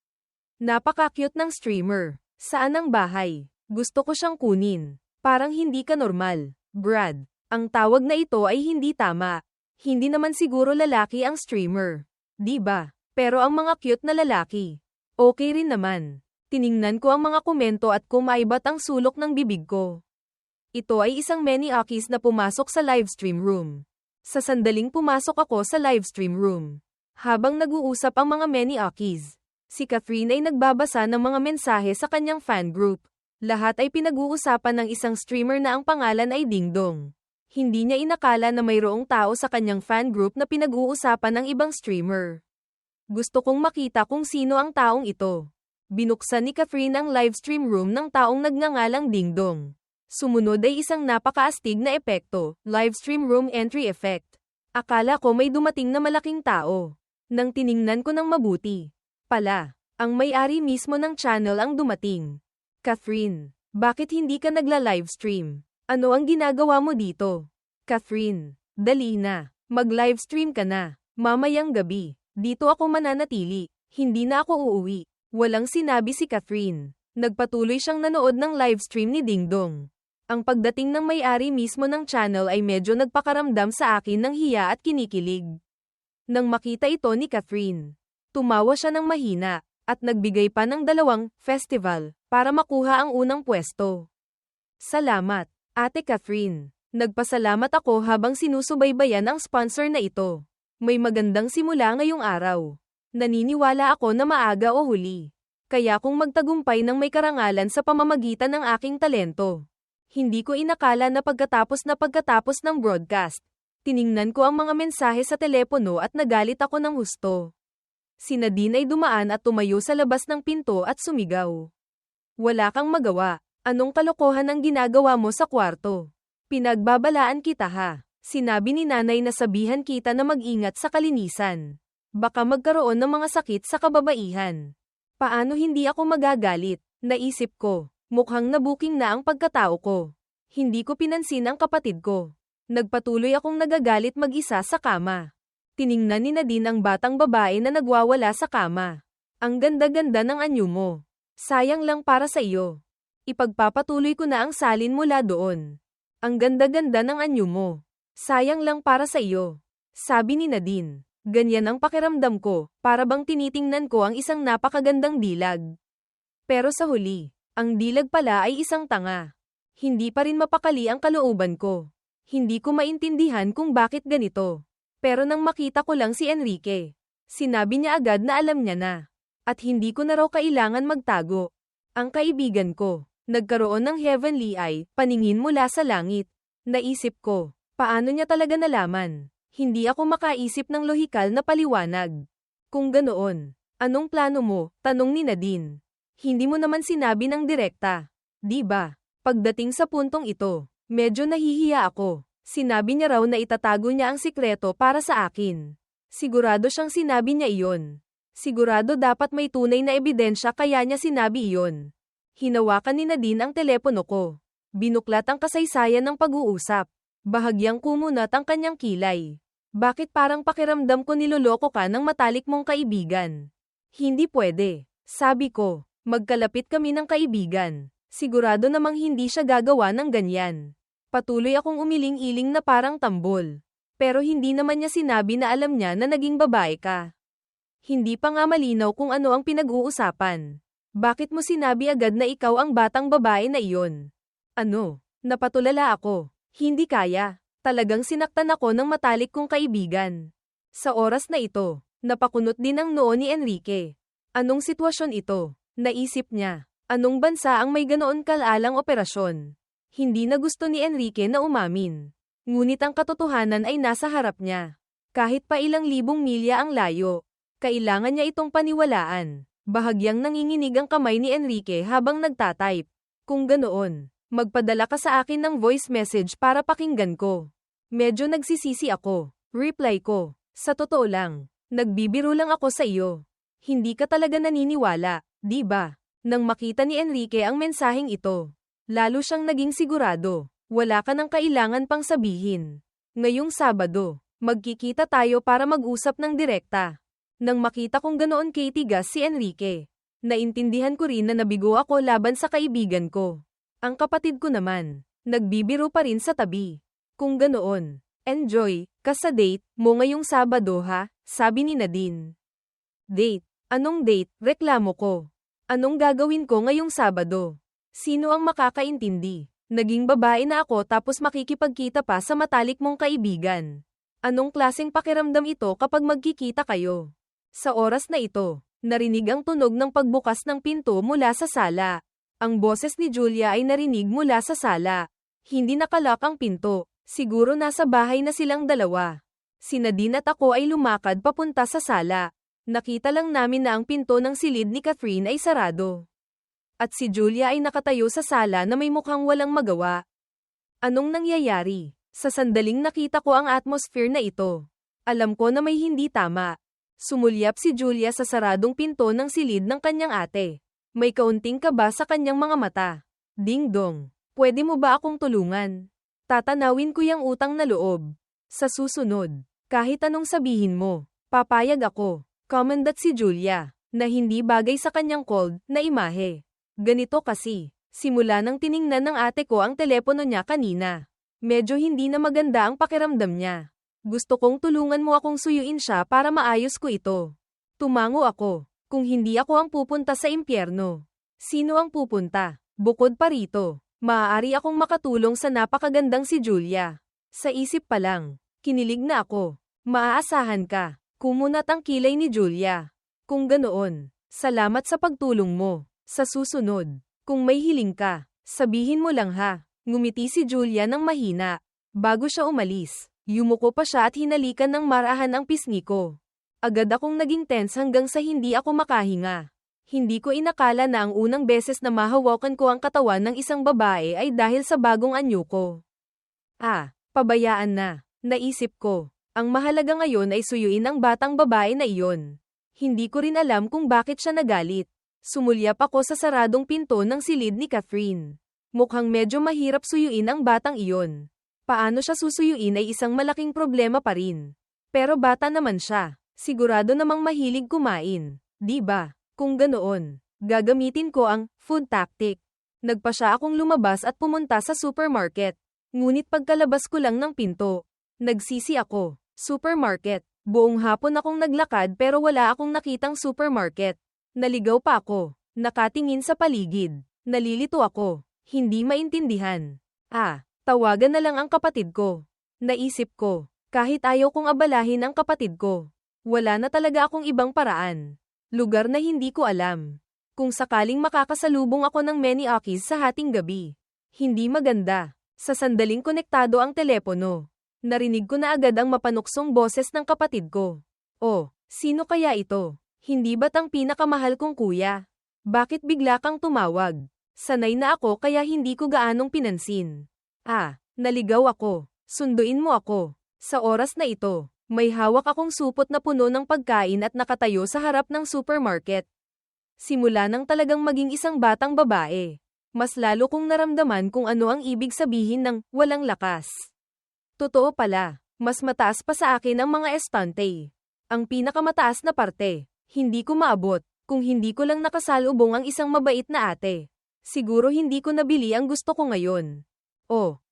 Napaka-cute ng streamer. Saan ang bahay? Gusto ko siyang kunin. Parang hindi ka normal, Brad. Ang tawag na ito ay hindi tama. Hindi naman siguro lalaki ang streamer. Di ba? Pero ang mga cute na lalaki, okay rin naman. Tiningnan ko ang mga komento at kumaibat ang sulok ng bibig ko. Ito ay isang Maniakis na pumasok sa livestream room. Sa sandaling pumasok ako sa livestream room, habang nag-uusap ang mga Maniakis, si Catherine ay nagbabasa ng mga mensahe sa kanyang fan group. Lahat ay pinag-uusapan ng isang streamer na ang pangalan ay Dingdong. Hindi niya inakala na mayroong tao sa kanyang fan group na pinag-uusapan ng ibang streamer. Gusto kong makita kung sino ang taong ito. Binuksan ni Catherine ang livestream room ng taong nagngangalang Dingdong. Sumunod ay isang napakaastig na epekto, livestream room entry effect. Akala ko may dumating na malaking tao. Nang tiningnan ko ng mabuti, pala, ang may-ari mismo ng channel ang dumating. Catherine, bakit hindi ka nagla-livestream? Ano ang ginagawa mo dito? Catherine, dali na. Mag-livestream ka na. Mamayang gabi. Dito ako mananatili. Hindi na ako uuwi. Walang sinabi si Catherine. Nagpatuloy siyang nanood ng livestream ni Dingdong. Ang pagdating ng may-ari mismo ng channel ay medyo nagpakaramdam sa akin ng hiya at kinikilig. Nang makita ito ni Catherine, tumawa siya ng mahina, at nagbigay pa ng 2 festival, para makuha ang unang pwesto. Salamat, Ate Catherine. Nagpasalamat ako habang sinusubaybayan ang sponsor na ito. May magandang simula ngayong araw. Naniniwala ako na maaga o huli. Kaya kung magtagumpay ng may karangalan sa pamamagitan ng aking talento. Hindi ko inakala na pagkatapos ng broadcast, tiningnan ko ang mga mensahe sa telepono at nagalit ako ng husto. Si Nadine ay dumaan at tumayo sa labas ng pinto at sumigaw. Wala kang magawa. Anong kalokohan ang ginagawa mo sa kwarto? Pinagbabalaan kita ha. Sinabi ni nanay na sabihan kita na mag-ingat sa kalinisan. Baka magkaroon ng mga sakit sa kababaihan. Paano hindi ako magagalit? Naisip ko. Mukhang nabuking na ang pagkatao ko. Hindi ko pinansin ang kapatid ko. Nagpatuloy akong nagagalit mag-isa sa kama. Tiningnan ni Nadine ang batang babae na nagwawala sa kama. Ang ganda-ganda ng anyo mo. Sayang lang para sa iyo. Ipagpapatuloy ko na ang salin mula doon. Ang ganda-ganda ng anyo mo. Sayang lang para sa iyo. Sabi ni Nadine. Ganyan ang pakiramdam ko, para bang tinitingnan ko ang isang napakagandang dilag. Pero sa huli, ang dilag pala ay isang tanga. Hindi pa rin mapakali ang kalooban ko. Hindi ko maintindihan kung bakit ganito. Pero nang makita ko lang si Enrique, sinabi niya agad na alam niya na. At hindi ko na raw kailangan magtago. Ang kaibigan ko, nagkaroon ng heavenly eye, paningin mula sa langit. Naisip ko, paano niya talaga nalaman? Hindi ako makaisip ng lohikal na paliwanag. Kung ganoon, anong plano mo? Tanong ni Nadine. Hindi mo naman sinabi ng direkta. Di ba? Pagdating sa puntong ito, medyo nahihiya ako. Sinabi niya raw na itatago niya ang sikreto para sa akin. Sigurado siyang sinabi niya iyon. Sigurado dapat may tunay na ebidensya kaya niya sinabi iyon. Hinawakan ni Nadine ang telepono ko. Binuklat ang kasaysayan ng pag-uusap. Bahagyang kumunat ang kanyang kilay. Bakit parang pakiramdam ko niloloko ka ng matalik mong kaibigan? Hindi pwede. Sabi ko. Magkalapit kami ng kaibigan. Sigurado namang hindi siya gagawa ng ganyan. Patuloy akong umiling-iling na parang tambol. Pero hindi naman niya sinabi na alam niya na naging babae ka. Hindi pa nga malinaw kung ano ang pinag-uusapan. Bakit mo sinabi agad na ikaw ang batang babae na iyon? Ano? Napatulala ako. Hindi kaya. Talagang sinaktan ako ng matalik kong kaibigan. Sa oras na ito, napakunot din ang noo ni Enrique. Anong sitwasyon ito? Naisip niya, anong bansa ang may ganoon kalalang operasyon? Hindi na gusto ni Enrique na umamin. Ngunit ang katotohanan ay nasa harap niya. Kahit pa ilang libong milya ang layo, kailangan niya itong paniwalaan. Bahagyang nanginginig ang kamay ni Enrique habang nagtatype. Kung ganoon, magpadala ka sa akin ng voice message para pakinggan ko. Medyo nagsisisi ako. Reply ko, sa totoo lang, nagbibiro lang ako sa iyo. Hindi ka talaga naniniwala. Di ba? Nang makita ni Enrique ang mensaheng ito, lalo siyang naging sigurado. Wala ka nang kailangan pang sabihin. Ngayong Sabado, magkikita tayo para mag-usap ng direkta. Nang makita kong ganoon kay tigas si Enrique, naintindihan ko rin na nabigo ako laban sa kaibigan ko. Ang kapatid ko naman, nagbibiro pa rin sa tabi. Kung ganoon, enjoy ka sa date mo ngayong Sabado ha, sabi ni Nadine. Date? Anong date? Reklamo ko. Anong gagawin ko ngayong Sabado? Sino ang makakaintindi? Naging babae na ako tapos makikipagkita pa sa matalik mong kaibigan. Anong klaseng pakiramdam ito kapag magkikita kayo? Sa oras na ito, narinig ang tunog ng pagbukas ng pinto mula sa sala. Ang boses ni Julia ay narinig mula sa sala. Hindi nakalak ang pinto. Siguro nasa bahay na silang dalawa. Si Nadine at ako ay lumakad papunta sa sala. Nakita lang namin na ang pinto ng silid ni Catherine ay sarado. At si Julia ay nakatayo sa sala na may mukhang walang magawa. Anong nangyayari? Sa sandaling nakita ko ang atmosphere na ito. Alam ko na may hindi tama. Sumulyap si Julia sa saradong pinto ng silid ng kanyang ate. May kaunting kaba sa kanyang mga mata. Ding dong, pwede mo ba akong tulungan? Tatanawin ko yung utang na loob. Sa susunod, kahit anong sabihin mo, papayag ako. Commendat si Julia, na hindi bagay sa kanyang cold na imahe. Ganito kasi, simula nang tiningnan ng ate ko ang telepono niya kanina. Medyo hindi na maganda ang pakiramdam niya. Gusto kong tulungan mo akong suyuin siya para maayos ko ito. Tumango ako. Kung hindi ako ang pupunta sa impyerno, sino ang pupunta? Bukod pa rito, maaari akong makatulong sa napakagandang si Julia. Sa isip pa lang, kinilig na ako. Maaasahan ka. Kumunat ang kilay ni Julia. Kung ganoon, salamat sa pagtulong mo. Sa susunod, kung may hiling ka, sabihin mo lang ha. Ngumiti si Julia ng mahina. Bago siya umalis, yumuko pa siya at hinalikan ng marahan ang pisngi ko. Agad akong naging tense hanggang sa hindi ako makahinga. Hindi ko inakala na ang unang beses na mahawakan ko ang katawan ng isang babae ay dahil sa bagong anyo ko. Pabayaan na, naisip ko. Ang mahalaga ngayon ay suyuin ang batang babae na iyon. Hindi ko rin alam kung bakit siya nagalit. Sumulyap ako sa saradong pinto ng silid ni Catherine. Mukhang medyo mahirap suyuin ang batang iyon. Paano siya susuyuin ay isang malaking problema pa rin. Pero bata naman siya. Sigurado namang mahilig kumain. Di ba? Kung ganoon, gagamitin ko ang food tactic. Nagpa siya akong lumabas at pumunta sa supermarket. Ngunit pagkalabas ko lang ng pinto, nagsisi ako. Supermarket. Buong hapon akong naglakad pero wala akong nakitang supermarket. Naligaw pa ako. Nakatingin sa paligid. Nalilito ako. Hindi maintindihan. Tawagan na lang ang kapatid ko. Naisip ko. Kahit ayaw kong abalahin ang kapatid ko. Wala na talaga akong ibang paraan. Lugar na hindi ko alam. Kung sakaling makakasalubong ako ng many akis sa hating gabi. Hindi maganda. Sa sandaling konektado ang telepono. Narinig ko na agad ang mapanuksong boses ng kapatid ko. Sino kaya ito? Hindi ba't ang pinakamahal kong kuya? Bakit bigla kang tumawag? Sanay na ako kaya hindi ko gaanong pinansin. Naligaw ako. Sunduin mo ako. Sa oras na ito, may hawak akong supot na puno ng pagkain at nakatayo sa harap ng supermarket. Simula nang talagang maging isang batang babae. Mas lalo kong naramdaman kung ano ang ibig sabihin ng walang lakas. Totoo pala, mas mataas pa sa akin ang mga estante. Ang pinakamataas na parte, hindi ko maabot, kung hindi ko lang nakasalubong ang isang mabait na ate. Siguro hindi ko nabili ang gusto ko ngayon.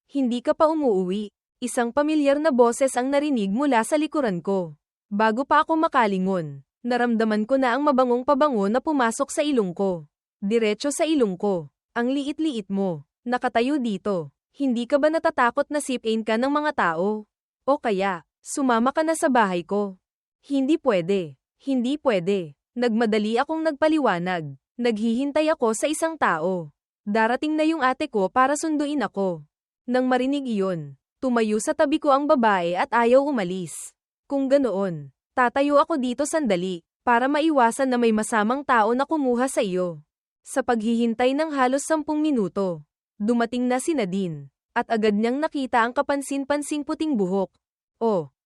Hindi ka pa umuuwi. Isang pamilyar na boses ang narinig mula sa likuran ko. Bago pa ako makalingon, naramdaman ko na ang mabangong pabango na pumasok sa ilong ko. Diretso sa ilong ko. Ang liit-liit mo. Nakatayo dito. Hindi ka ba natatakot na sipin ka ng mga tao? O kaya, sumama ka na sa bahay ko? Hindi pwede. Hindi pwede. Nagmadali akong nagpaliwanag. Naghihintay ako sa isang tao. Darating na yung ate ko para sunduin ako. Nang marinig iyon, tumayo sa tabi ko ang babae at ayaw umalis. Kung ganoon, tatayo ako dito sandali, para maiwasan na may masamang tao na kumuha sa iyo. Sa paghihintay ng halos 10 minuto, dumating na si Nadine, at agad niyang nakita ang kapansin-pansing puting buhok.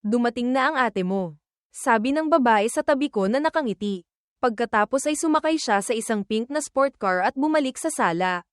Dumating na ang ate mo. Sabi ng babae sa tabi ko na nakangiti. Pagkatapos ay sumakay siya sa isang pink na sport car at bumalik sa sala.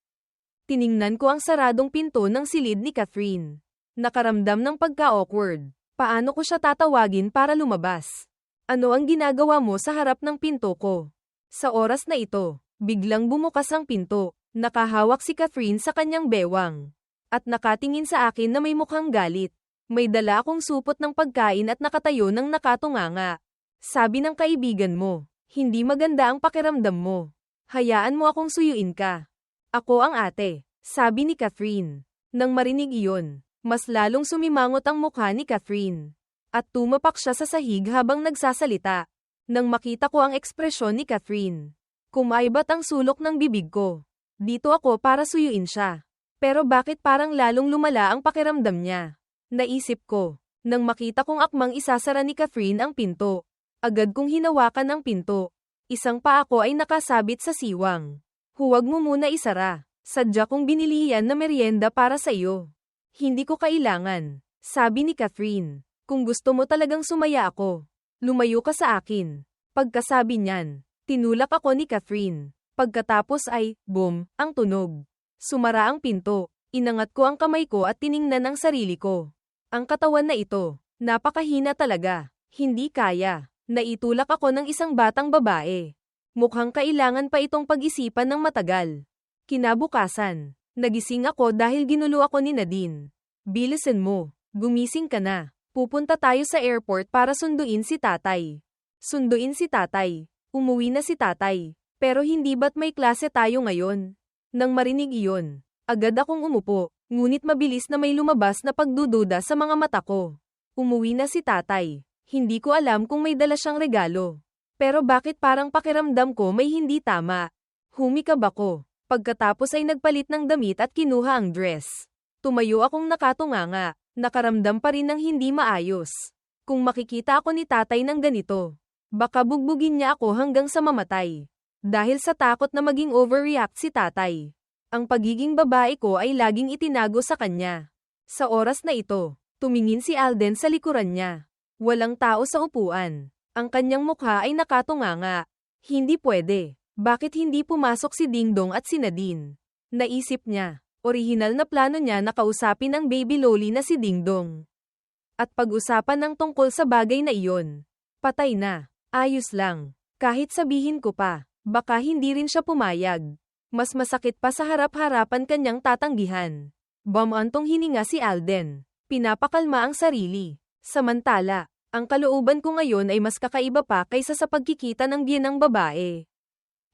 Tiningnan ko ang saradong pinto ng silid ni Catherine. Nakaramdam ng pagka-awkward. Paano ko siya tatawagin para lumabas? Ano ang ginagawa mo sa harap ng pinto ko? Sa oras na ito, biglang bumukas ang pinto. Nakahawak si Catherine sa kanyang bewang. At nakatingin sa akin na may mukhang galit. May dala akong supot ng pagkain at nakatayo ng nakatunganga. Sabi ng kaibigan mo, hindi maganda ang pakiramdam mo. Hayaan mo akong suyuin ka. Ako ang ate, sabi ni Catherine. Nang marinig iyon, mas lalong sumimangot ang mukha ni Catherine. At tumapak siya sa sahig habang nagsasalita. Nang makita ko ang ekspresyon ni Catherine, kumaibat ang sulok ng bibig ko. Dito ako para suyuin siya. Pero bakit parang lalong lumala ang pakiramdam niya? Naisip ko, nang makita kong akmang isasara ni Catherine ang pinto. Agad kong hinawakan ang pinto. Isang paa ko ay nakasabit sa siwang. Huwag mo muna isara. Sadya kong binili yan na merienda para sa iyo. Hindi ko kailangan, sabi ni Catherine. Kung gusto mo talagang sumaya ako, lumayo ka sa akin. Pagkasabi niyan, tinulak ako ni Catherine. Pagkatapos ay, boom, ang tunog. Sumara ang pinto. Inangat ko ang kamay ko at tiningnan ang sarili ko. Ang katawan na ito, napakahina talaga. Hindi kaya. Naitulak ako ng isang batang babae. Mukhang kailangan pa itong pag-isipan ng matagal. Kinabukasan, nagising ako dahil ginulo ako ni Nadine. Bilisan mo, gumising ka na. Pupunta tayo sa airport para sunduin si tatay. Sunduin si tatay. Umuwi na si tatay. Pero hindi ba't may klase tayo ngayon? Nang marinig iyon, agad akong umupo, ngunit mabilis na may lumabas na pagdududa sa mga mata ko. Umuwi na si tatay. Hindi ko alam kung may dala siyang regalo. Pero bakit parang pakiramdam ko may hindi tama? Humikab ako. Pagkatapos ay nagpalit ng damit at kinuha ang dress. Tumayo akong nakatunganga, nakaramdam pa rin ng hindi maayos. Kung makikita ako ni tatay ng ganito, baka bugbugin niya ako hanggang sa mamatay. Dahil sa takot na maging overreact si tatay. Ang pagiging babae ko ay laging itinago sa kanya. Sa oras na ito, tumingin si Alden sa likuran niya. Walang tao sa upuan. Ang kanyang mukha ay nakatunganga. Hindi pwede. Bakit hindi pumasok si Dingdong at si Nadine? Naisip niya. Orihinal na plano niya na kausapin ang baby loli na si Dingdong. At pag-usapan ng tungkol sa bagay na iyon. Patay na. Ayos lang. Kahit sabihin ko pa, baka hindi rin siya pumayag. Mas masakit pa sa harap-harapan kanyang tatanggihan. Bumantong hininga si Alden. Pinapakalma ang sarili. Samantala, ang kalooban ko ngayon ay mas kakaiba pa kaysa sa pagkikita ng biyenang babae.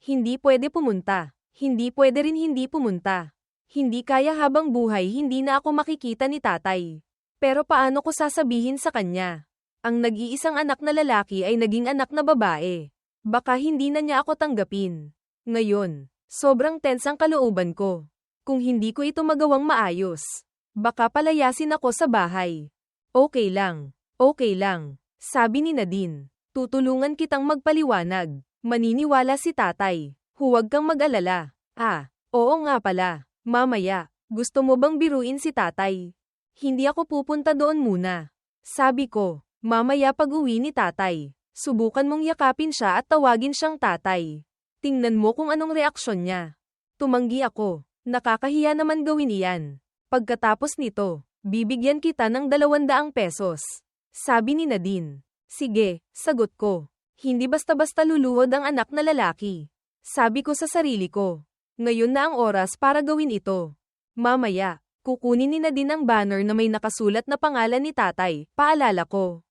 Hindi pwede pumunta. Hindi pwede rin hindi pumunta. Hindi kaya habang buhay hindi na ako makikita ni tatay. Pero paano ko sasabihin sa kanya? Ang nag-iisang anak na lalaki ay naging anak na babae. Baka hindi na niya ako tanggapin. Ngayon, sobrang tense ang kalooban ko. Kung hindi ko ito magawang maayos, baka palayasin ako sa bahay. Okay lang, sabi ni Nadine. Tutulungan kitang magpaliwanag. Maniniwala si tatay. Huwag kang mag-alala. Oo nga pala. Mamaya, gusto mo bang biruin si tatay? Hindi ako pupunta doon muna. Sabi ko, mamaya pag-uwi ni tatay, subukan mong yakapin siya at tawagin siyang tatay. Tingnan mo kung anong reaksyon niya. Tumanggi ako. Nakakahiya naman gawin iyan. Pagkatapos nito, bibigyan kita ng 200 pesos. Sabi ni Nadine. Sige, sagot ko. Hindi basta-basta luluhod ang anak na lalaki. Sabi ko sa sarili ko. Ngayon na ang oras para gawin ito. Mamaya, kukunin ni Nadine ang banner na may nakasulat na pangalan ni tatay, paalala ko.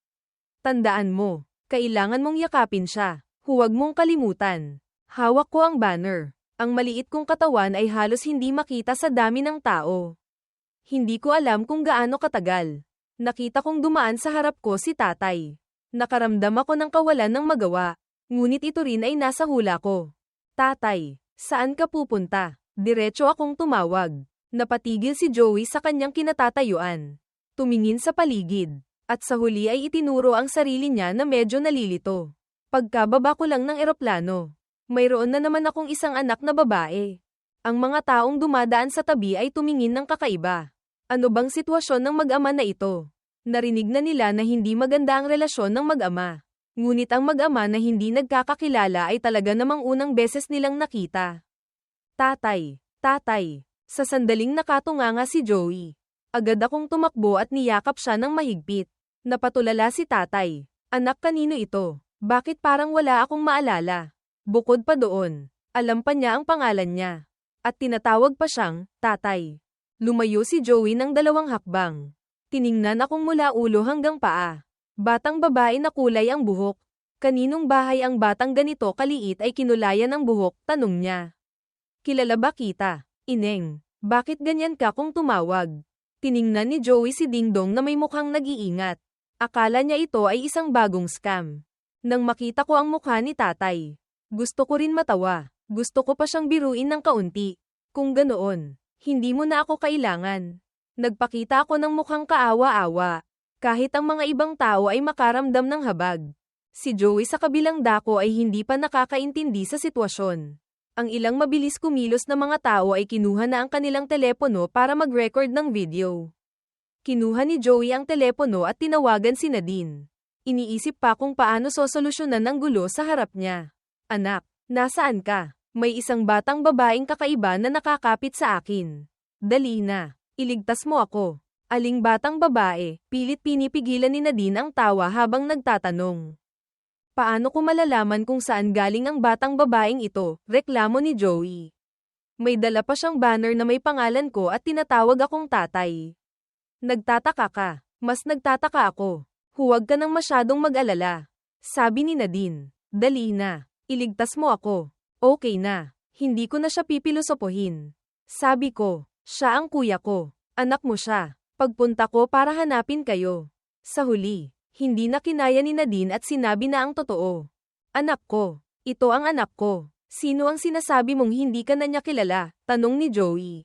Tandaan mo, kailangan mong yakapin siya. Huwag mong kalimutan. Hawak ko ang banner. Ang maliit kong katawan ay halos hindi makita sa dami ng tao. Hindi ko alam kung gaano katagal. Nakita kong dumaan sa harap ko si tatay. Nakaramdam ako ng kawalan ng magawa. Ngunit ito rin ay nasa hula ko. Tatay, saan ka pupunta? Diretso akong tumawag. Napatigil si Joey sa kanyang kinatatayuan. Tumingin sa paligid. At sa huli ay itinuro ang sarili niya na medyo nalilito. Pagkababa ko lang ng eroplano, mayroon na naman akong isang anak na babae. Ang mga taong dumadaan sa tabi ay tumingin ng kakaiba. Ano bang sitwasyon ng mag-ama na ito? Narinig na nila na hindi maganda ang relasyon ng mag-ama. Ngunit ang mag-ama na hindi nagkakakilala ay talaga namang unang beses nilang nakita. Tatay, sa sandaling nakatunganga si Joey. Agad akong tumakbo at niyakap siya ng mahigpit. Napatulala si tatay. Anak, kanino ito? Bakit parang wala akong maalala? Bukod pa doon, alam pa niya ang pangalan niya. At tinatawag pa siyang, tatay. Lumayo si Joey ng 2 hakbang. Tiningnan akong mula ulo hanggang paa. Batang babae na kulay ang buhok. Kaninong bahay ang batang ganito kaliit ay kinulayan ng buhok, tanong niya. Kilala ba kita, Ineng? Bakit ganyan ka kung tumawag? Tiningnan ni Joey si Dingdong na may mukhang nag-iingat. Akala niya ito ay isang bagong scam. Nang makita ko ang mukha ni tatay, gusto ko rin matawa. Gusto ko pa siyang biruin ng kaunti. Kung ganoon, hindi mo na ako kailangan. Nagpakita ako ng mukhang kaawa-awa. Kahit ang mga ibang tao ay makaramdam ng habag. Si Joey sa kabilang dako ay hindi pa nakakaintindi sa sitwasyon. Ang ilang mabilis kumilos na mga tao ay kinuha na ang kanilang telepono para mag-record ng video. Kinuha ni Joey ang telepono at tinawagan si Nadine. Iniisip pa kung paano sosolusyonan ang gulo sa harap niya. Anak, nasaan ka? May isang batang babaeng kakaiba na nakakapit sa akin. Dali na, iligtas mo ako. Aling batang babae? Pilit pinipigilan ni Nadine ang tawa habang nagtatanong. Paano ko malalaman kung saan galing ang batang babaeng ito? Reklamo ni Joey. May dala pa siyang banner na may pangalan ko at tinatawag akong tatay. Nagtataka ka. Mas nagtataka ako. Huwag ka nang masyadong mag-alala. Sabi ni Nadine. Dali na. Iligtas mo ako. Okay na. Hindi ko na siya pipilosopohin. Sabi ko, siya ang kuya ko. Anak mo siya. Pagpunta ko para hanapin kayo. Sa huli, hindi na kinaya ni Nadine at sinabi na ang totoo. Anak ko. Ito ang anak ko. Sino ang sinasabi mong hindi ka na niya kilala? Tanong ni Joey.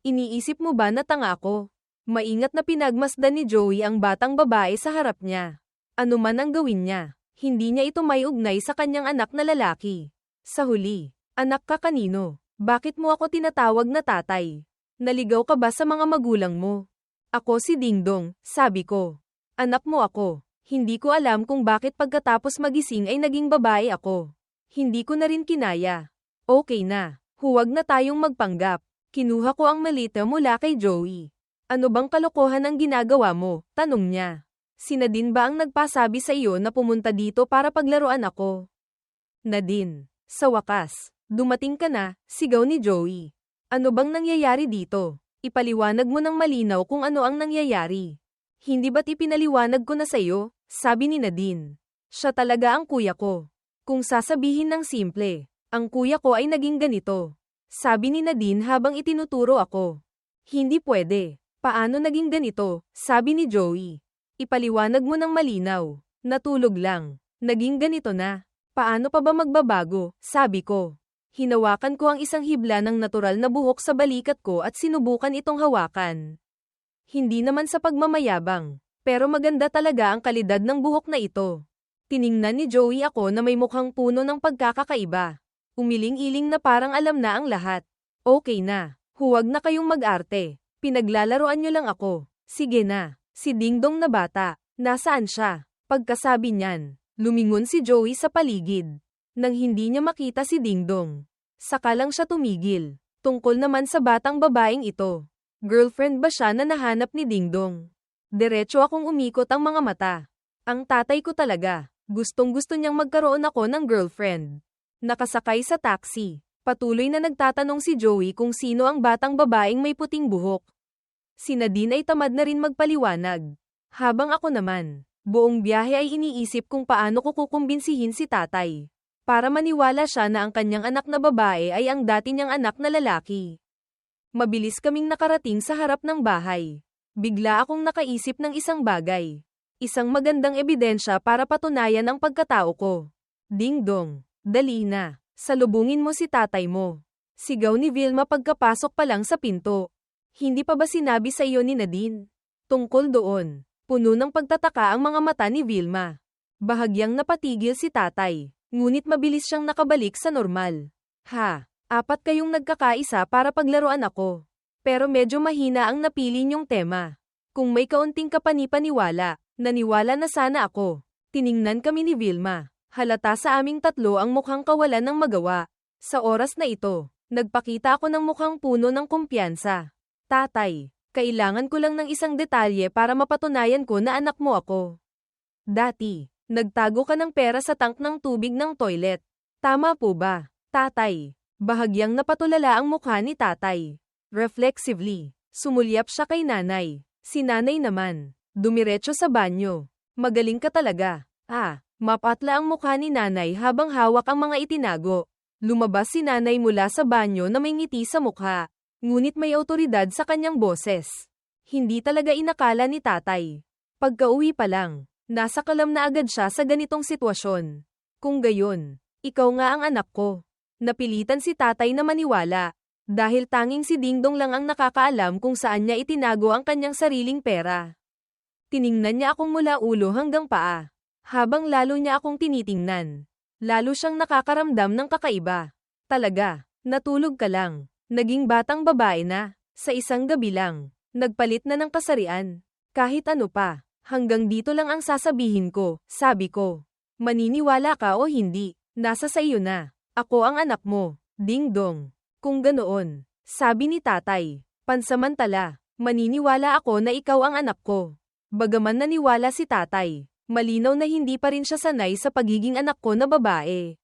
Iniisip mo ba na tanga ako? Maingat na pinagmasdan ni Joey ang batang babae sa harap niya. Ano man ang gawin niya, hindi niya ito may ugnay sa kanyang anak na lalaki. Sa huli, anak ka kanino? Bakit mo ako tinatawag na tatay? Naligaw ka ba sa mga magulang mo? Ako si Dingdong, sabi ko. Anak mo ako. Hindi ko alam kung bakit pagkatapos magising ay naging babae ako. Hindi ko na rin kinaya. Okay na, huwag na tayong magpanggap. Kinuha ko ang malita mula kay Joey. Ano bang kalokohan ang ginagawa mo? Tanong niya. Si Nadine ba ang nagpasabi sa iyo na pumunta dito para paglaruan ako? Nadine. Sa wakas, dumating ka na, sigaw ni Joey. Ano bang nangyayari dito? Ipaliwanag mo ng malinaw kung ano ang nangyayari. Hindi ba't ipinaliwanag ko na sa iyo? Sabi ni Nadine. Siya talaga ang kuya ko. Kung sasabihin ng simple, ang kuya ko ay naging ganito. Sabi ni Nadine habang itinuturo ako. Hindi pwede. Paano naging ganito? Sabi ni Joey. Ipaliwanag mo ng malinaw. Natulog lang. Naging ganito na. Paano pa ba magbabago? Sabi ko. Hinawakan ko ang isang hibla ng natural na buhok sa balikat ko at sinubukan itong hawakan. Hindi naman sa pagmamayabang. Pero maganda talaga ang kalidad ng buhok na ito. Tiningnan ni Joey ako na may mukhang puno ng pagkakakaiba. Umiling-iling na parang alam na ang lahat. Okay na. Huwag na kayong mag-arte. Pinaglalaroan niyo lang ako. Sige na. Si Dingdong na bata. Nasaan siya? Pagkasabi niyan, lumingon si Joey sa paligid. Nang hindi niya makita si Dingdong. Saka lang siya tumigil. Tungkol naman sa batang babaeng ito. Girlfriend ba siya na nahanap ni Dingdong? Diretso akong umikot ang mga mata. Ang tatay ko talaga. Gustong-gusto niyang magkaroon ako ng girlfriend. Nakasakay sa taxi. Patuloy na nagtatanong si Joey kung sino ang batang babaeng may puting buhok. Si Nadine ay tamad na rin magpaliwanag. Habang ako naman, buong biyahe ay iniisip kung paano ko kukumbinsihin si tatay. Para maniwala siya na ang kanyang anak na babae ay ang dati niyang anak na lalaki. Mabilis kaming nakarating sa harap ng bahay. Bigla akong nakaisip ng isang bagay. Isang magandang ebidensya para patunayan ang pagkatao ko. Dingdong, dali na. Salubungin mo si tatay mo. Sigaw ni Vilma pagkapasok pa lang sa pinto. Hindi pa ba sinabi sa iyo ni Nadine? Tungkol doon, puno ng pagtataka ang mga mata ni Vilma. Bahagyang napatigil si tatay, ngunit mabilis siyang nakabalik sa normal. Ha, apat kayong nagkakaisa para paglaruan ako. Pero medyo mahina ang napili niyong tema. Kung may kaunting kapanipaniwala, naniwala na sana ako. Tiningnan kami ni Vilma. Halata sa aming tatlo ang mukhang kawalan ng magawa. Sa oras na ito, nagpakita ako ng mukhang puno ng kumpiyansa. Tatay, kailangan ko lang ng isang detalye para mapatunayan ko na anak mo ako. Dati, nagtago ka ng pera sa tank ng tubig ng toilet. Tama po ba, tatay? Bahagyang napatulala ang mukha ni tatay. Reflexively, sumulyap siya kay nanay. Si nanay naman, dumiretso sa banyo. Magaling ka talaga. Mapatla ang mukha ni nanay habang hawak ang mga itinago. Lumabas si nanay mula sa banyo na may ngiti sa mukha. Ngunit may awtoridad sa kanyang boses. Hindi talaga inakala ni tatay. Pagka-uwi pa lang, nasa kalam na agad siya sa ganitong sitwasyon. Kung gayon, ikaw nga ang anak ko. Napilitan si tatay na maniwala. Dahil tanging si Dingdong lang ang nakakaalam kung saan niya itinago ang kanyang sariling pera. Tiningnan niya akong mula ulo hanggang paa. Habang lalo niya akong tinitingnan, lalo siyang nakakaramdam ng kakaiba. Talaga, natulog ka lang. Naging batang babae na. Sa isang gabi lang, nagpalit na ng kasarian. Kahit ano pa, hanggang dito lang ang sasabihin ko, sabi ko. Maniniwala ka o hindi, nasa sa iyo na. Ako ang anak mo, ding dong. Kung ganoon, sabi ni tatay, pansamantala, maniniwala ako na ikaw ang anak ko. Bagaman naniwala si tatay, malinaw na hindi pa rin siya sanay sa pagiging anak ko na babae.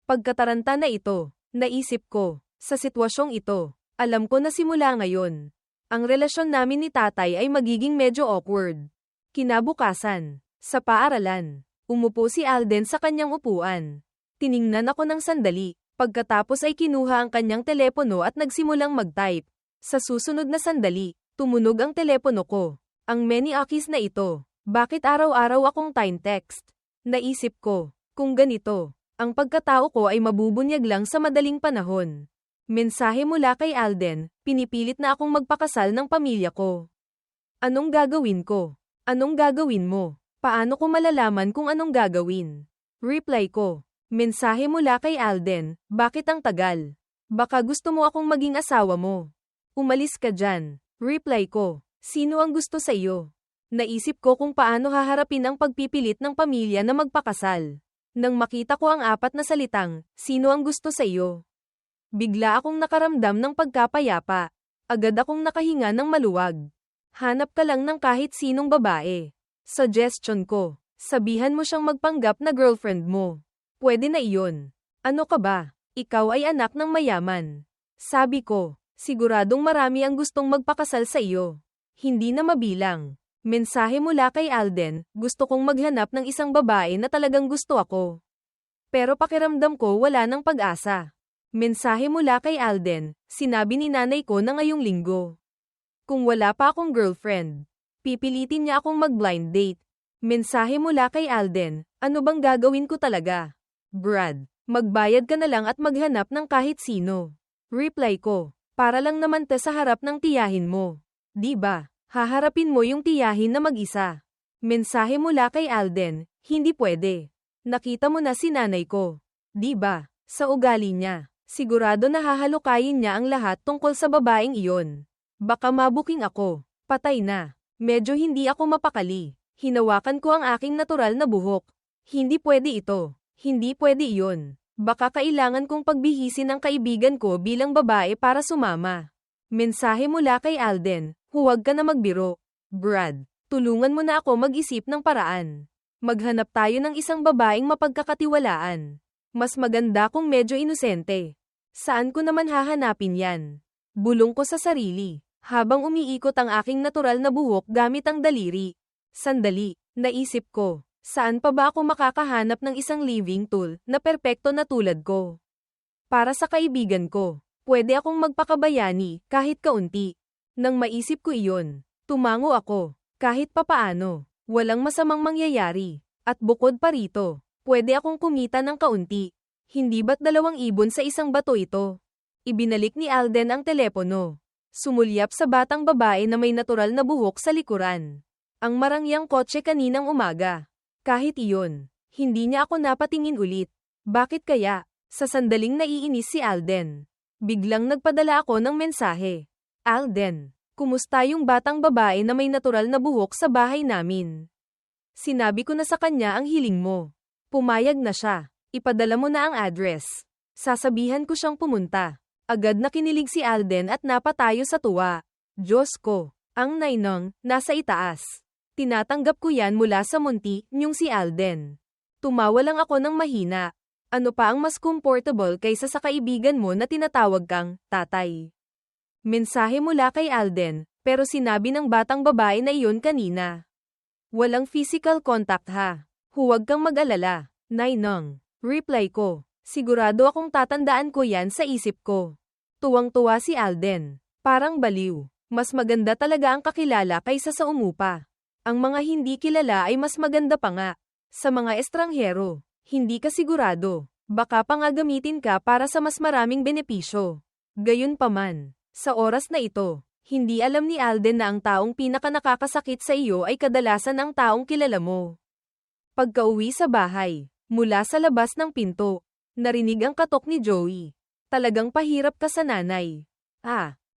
Pagkataranta na ito, naisip ko, sa sitwasyong ito, alam ko na simula ngayon, ang relasyon namin ni tatay ay magiging medyo awkward. Kinabukasan, sa paaralan, umupo si Alden sa kanyang upuan. Tiningnan ako ng sandali, pagkatapos ay kinuha ang kanyang telepono at nagsimulang mag-type. Sa susunod na sandali, tumunog ang telepono ko. Ang many akis na ito, bakit araw-araw akong time text? Naisip ko, kung ganito, ang pagkatao ko ay mabubunyag lang sa madaling panahon. Mensahe mula kay Alden, pinipilit na akong magpakasal ng pamilya ko. Anong gagawin ko? Anong gagawin mo? Paano ko malalaman kung anong gagawin? Reply ko. Mensahe mula kay Alden, bakit ang tagal? Baka gusto mo akong maging asawa mo. Umalis ka dyan. Reply ko. Sino ang gusto sa iyo? Naisip ko kung paano haharapin ang pagpipilit ng pamilya na magpakasal. Nang makita ko ang apat na salitang, sino ang gusto sa iyo? Bigla akong nakaramdam ng pagkapayapa. Agad akong nakahinga ng maluwag. Hanap ka lang ng kahit sinong babae. Suggestion ko, sabihan mo siyang magpanggap na girlfriend mo. Pwede na iyon. Ano ka ba? Ikaw ay anak ng mayaman. Sabi ko, siguradong marami ang gustong magpakasal sa iyo. Hindi na mabilang. Mensahe mula kay Alden, gusto kong maghanap ng isang babae na talagang gusto ako. Pero pakiramdam ko wala ng pag-asa. Mensahe mula kay Alden, sinabi ni nanay ko na ngayong linggo. Kung wala pa akong girlfriend, pipilitin niya akong mag-blind date. Mensahe mula kay Alden, ano bang gagawin ko talaga? Brad, magbayad ka na lang at maghanap ng kahit sino. Reply ko, para lang naman sa harap ng tiyahin mo. Di ba? Haharapin mo yung tiyahin na mag-isa. Mensahe mula kay Alden, hindi pwede. Nakita mo na si nanay ko. Di ba? Sa ugali niya, sigurado na hahalukayin niya ang lahat tungkol sa babaeng iyon. Baka mabuking ako. Patay na. Medyo hindi ako mapakali. Hinawakan ko ang aking natural na buhok. Hindi pwede ito. Hindi pwede iyon. Baka kailangan kong pagbihisin ang kaibigan ko bilang babae para sumama. Mensahe mula kay Alden, huwag ka na magbiro. Brad, tulungan mo na ako mag-isip ng paraan. Maghanap tayo ng isang babaeng mapagkakatiwalaan. Mas maganda kung medyo inosente. Saan ko naman hahanapin yan? Bulong ko sa sarili, habang umiikot ang aking natural na buhok gamit ang daliri. Sandali, naisip ko, saan pa ba ako makakahanap ng isang living tool na perpekto na tulad ko? Para sa kaibigan ko, pwede akong magpakabayani kahit kaunti. Nang maisip ko iyon, tumango ako, kahit papaano, walang masamang mangyayari. At bukod pa rito, pwede akong kumita ng kaunti. Hindi ba't 2 ibon sa isang bato ito? Ibinalik ni Alden ang telepono. Sumulyap sa batang babae na may natural na buhok sa likuran. Ang marangyang kotse kaninang umaga. Kahit iyon, hindi niya ako napatingin ulit. Bakit kaya? Sa sandaling naiinis si Alden. Biglang nagpadala ako ng mensahe. Alden, kumusta yung batang babae na may natural na buhok sa bahay namin? Sinabi ko na sa kanya ang hiling mo. Pumayag na siya. Ipadala mo na ang address. Sasabihan ko siyang pumunta. Agad na kinilig si Alden at napatayo sa tuwa. Diyos ko, ang nainong, nasa itaas. Tinatanggap ko yan mula sa munti, niyong si Alden. Tumawa lang ako ng mahina. Ano pa ang mas comfortable kaysa sa kaibigan mo na tinatawag kang tatay? Mensahe mula kay Alden, pero sinabi ng batang babae na iyon kanina. Walang physical contact ha. Huwag kang mag-alala, Nainong. Reply ko. Sigurado akong tatandaan ko yan sa isip ko. Tuwang-tuwa si Alden. Parang baliw. Mas maganda talaga ang kakilala kaysa sa umupa. Ang mga hindi kilala ay mas maganda pa nga. Sa mga estranghero, hindi ka sigurado. Baka pa nga gamitin ka para sa mas maraming benepisyo. Gayunpaman, sa oras na ito, hindi alam ni Alden na ang taong pinaka nakakasakit sa iyo ay kadalasan ang taong kilala mo. Pagkauwi sa bahay, mula sa labas ng pinto, narinig ang katok ni Joey. Talagang pahirap ka sa nanay.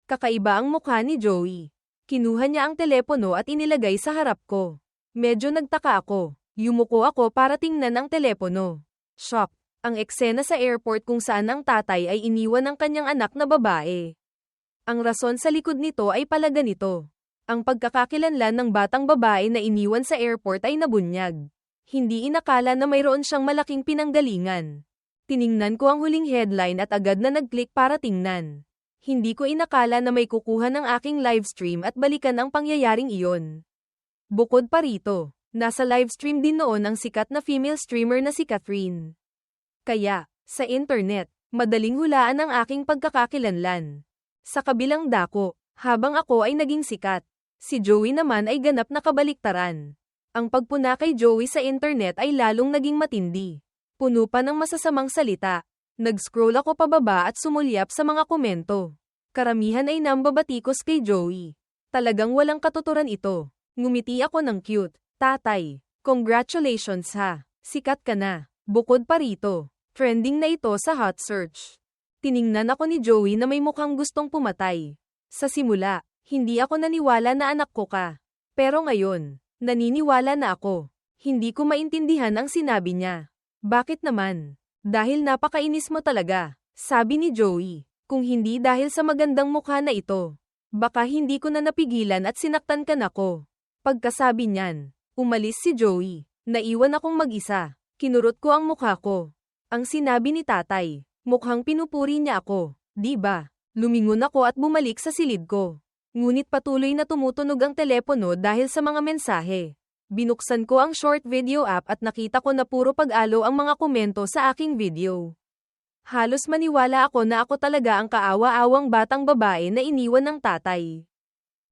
Kakaiba ang mukha ni Joey. Kinuha niya ang telepono at inilagay sa harap ko. Medyo nagtaka ako. Yumuko ako para tingnan ang telepono. Shock. Ang eksena sa airport kung saan ang tatay ay iniwan ng kanyang anak na babae. Ang rason sa likod nito ay pala ganito. Ang pagkakakilanlan ng batang babae na iniwan sa airport ay nabunyag. Hindi inakala na mayroon siyang malaking pinanggalingan. Tiningnan ko ang huling headline at agad na nag-click para tingnan. Hindi ko inakala na may kukuha ng aking livestream at balikan ang pangyayaring iyon. Bukod pa rito, nasa livestream din noon ang sikat na female streamer na si Catherine. Kaya, sa internet, madaling hulaan ang aking pagkakakilanlan. Sa kabilang dako, habang ako ay naging sikat, si Joey naman ay ganap na kabaliktaran. Ang pagpuna kay Joey sa internet ay lalong naging matindi. Puno pa ng masasamang salita. Nag-scroll ako pababa at sumulyap sa mga komento. Karamihan ay nambabatikos kay Joey. Talagang walang katuturan ito. Ngumiti ako ng cute. Tatay, congratulations ha. Sikat ka na. Bukod pa rito, trending na ito sa hot search. Tiningnan ako ni Joey na may mukhang gustong pumatay. Sa simula, hindi ako naniwala na anak ko ka. Pero ngayon, naniniwala na ako. Hindi ko maintindihan ang sinabi niya. Bakit naman? Dahil napakainis mo talaga, sabi ni Joey. Kung hindi dahil sa magandang mukha na ito, baka hindi ko na napigilan at sinaktan ka na ko. Pagkasabi niyan, umalis si Joey. Naiwan akong mag-isa. Kinurot ko ang mukha ko. Ang sinabi ni tatay, mukhang pinupuri niya ako, di ba? Lumingon ako at bumalik sa silid ko. Ngunit patuloy na tumutunog ang telepono dahil sa mga mensahe. Binuksan ko ang short video app at nakita ko na puro pag-alo ang mga komento sa aking video. Halos maniwala ako na ako talaga ang kaawa-awang batang babae na iniwan ng tatay.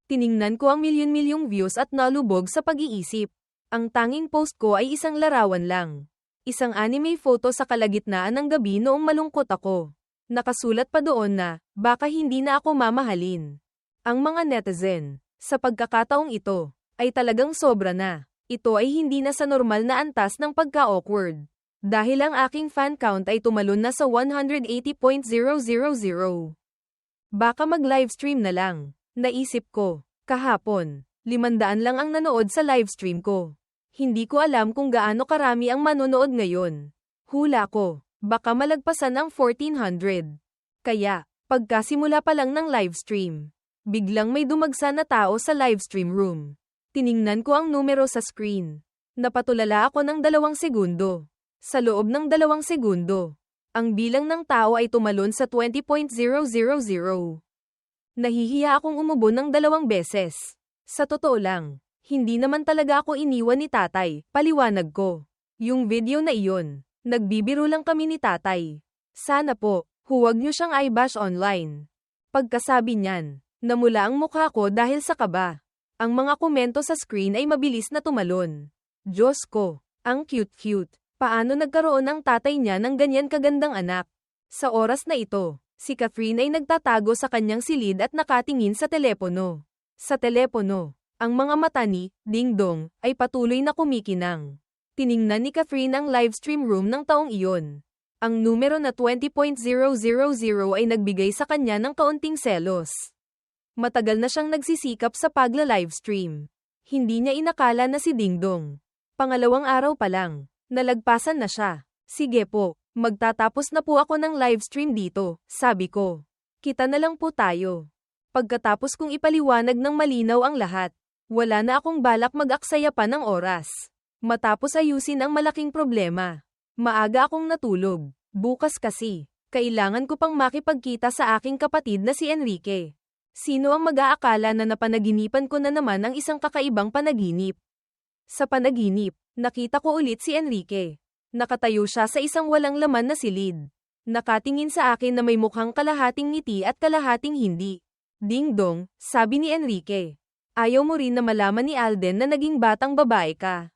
Tiningnan ko ang milyon-milyong views at nalubog sa pag-iisip. Ang tanging post ko ay isang larawan lang. Isang anime photo sa kalagitnaan ng gabi noong malungkot ako. Nakasulat pa doon na, baka hindi na ako mamahalin. Ang mga netizen, sa pagkakataong ito, ay talagang sobra na. Ito ay hindi na sa normal na antas ng pagka-awkward. Dahil ang aking fan count ay tumalon na sa 180.000. Baka mag-livestream na lang. Naisip ko, kahapon, 500 lang ang nanood sa livestream ko. Hindi ko alam kung gaano karami ang manonood ngayon. Hula ko, baka malagpasan ang 1,400. Kaya, pagkasimula pa lang ng livestream, biglang may dumagsa na tao sa livestream room. Tiningnan ko ang numero sa screen. Napatulala ako ng 2 segundo. Sa loob ng 2 segundo, ang bilang ng tao ay tumalon sa 20.000. Nahihiya akong umubo ng 2 beses. Sa totoo lang, hindi naman talaga ako iniwan ni tatay, paliwanag ko. Yung video na iyon, nagbibiro lang kami ni tatay. Sana po, huwag niyo siyang i-bash online. Pagkasabi niyan, namula ang mukha ko dahil sa kaba. Ang mga komento sa screen ay mabilis na tumalon. Diyos ko, ang cute-cute. Paano nagkaroon ang tatay niya ng ganyan kagandang anak? Sa oras na ito, si Catherine ay nagtatago sa kanyang silid at nakatingin sa telepono. Sa telepono, ang mga mata ni Ding Dong ay patuloy na kumikinang. Tiningnan ni Catherine ang livestream room ng taong iyon. Ang numero na 20.000 ay nagbigay sa kanya ng kaunting selos. Matagal na siyang nagsisikap sa pagla-livestream. Hindi niya inakala na si Ding Dong. Pangalawang araw pa lang, nalagpasan na siya. Sige po, magtatapos na po ako ng livestream dito, sabi ko. Kita na lang po tayo. Pagkatapos kong ipaliwanag ng malinaw ang lahat, wala na akong balak mag-aksaya pa ng oras. Matapos ayusin ang malaking problema. Maaga akong natulog. Bukas kasi, kailangan ko pang makipagkita sa aking kapatid na si Enrique. Sino ang mag-aakala na napanaginipan ko na naman ang isang kakaibang panaginip? Sa panaginip, nakita ko ulit si Enrique. Nakatayo siya sa isang walang laman na silid. Nakatingin sa akin na may mukhang kalahating ngiti at kalahating hindi. Ding Dong, sabi ni Enrique. Ayaw mo rin na malaman ni Alden na naging batang babae ka.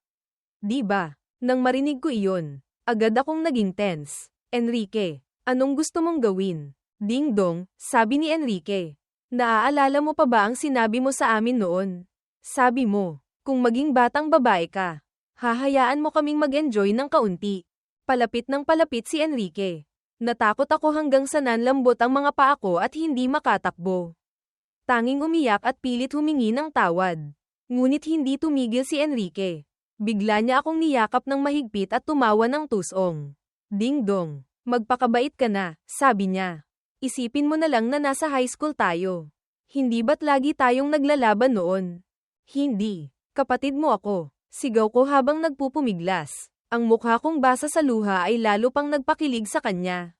Di ba? Nang marinig ko iyon, agad akong naging tense. Enrique, anong gusto mong gawin? Ding Dong, sabi ni Enrique. Naaalala mo pa ba ang sinabi mo sa amin noon? Sabi mo, kung maging batang babae ka, Hahayaan mo kaming mag-enjoy ng kaunti. Palapit ng palapit si Enrique. Natakot ako hanggang sa nanlambot ang mga paa ko at hindi makatakbo. Tanging umiyak at pilit humingi ng tawad. Ngunit hindi tumigil si Enrique. Bigla niya akong niyakap ng mahigpit at tumawa ng tusong. Ding dong, magpakabait ka na, sabi niya. Isipin mo na lang na nasa high school tayo. Hindi ba't lagi tayong naglalaban noon? Hindi, kapatid mo ako, sigaw ko habang nagpupumiglas. Ang mukha kong basa sa luha ay lalo pang nagpakilig sa kanya.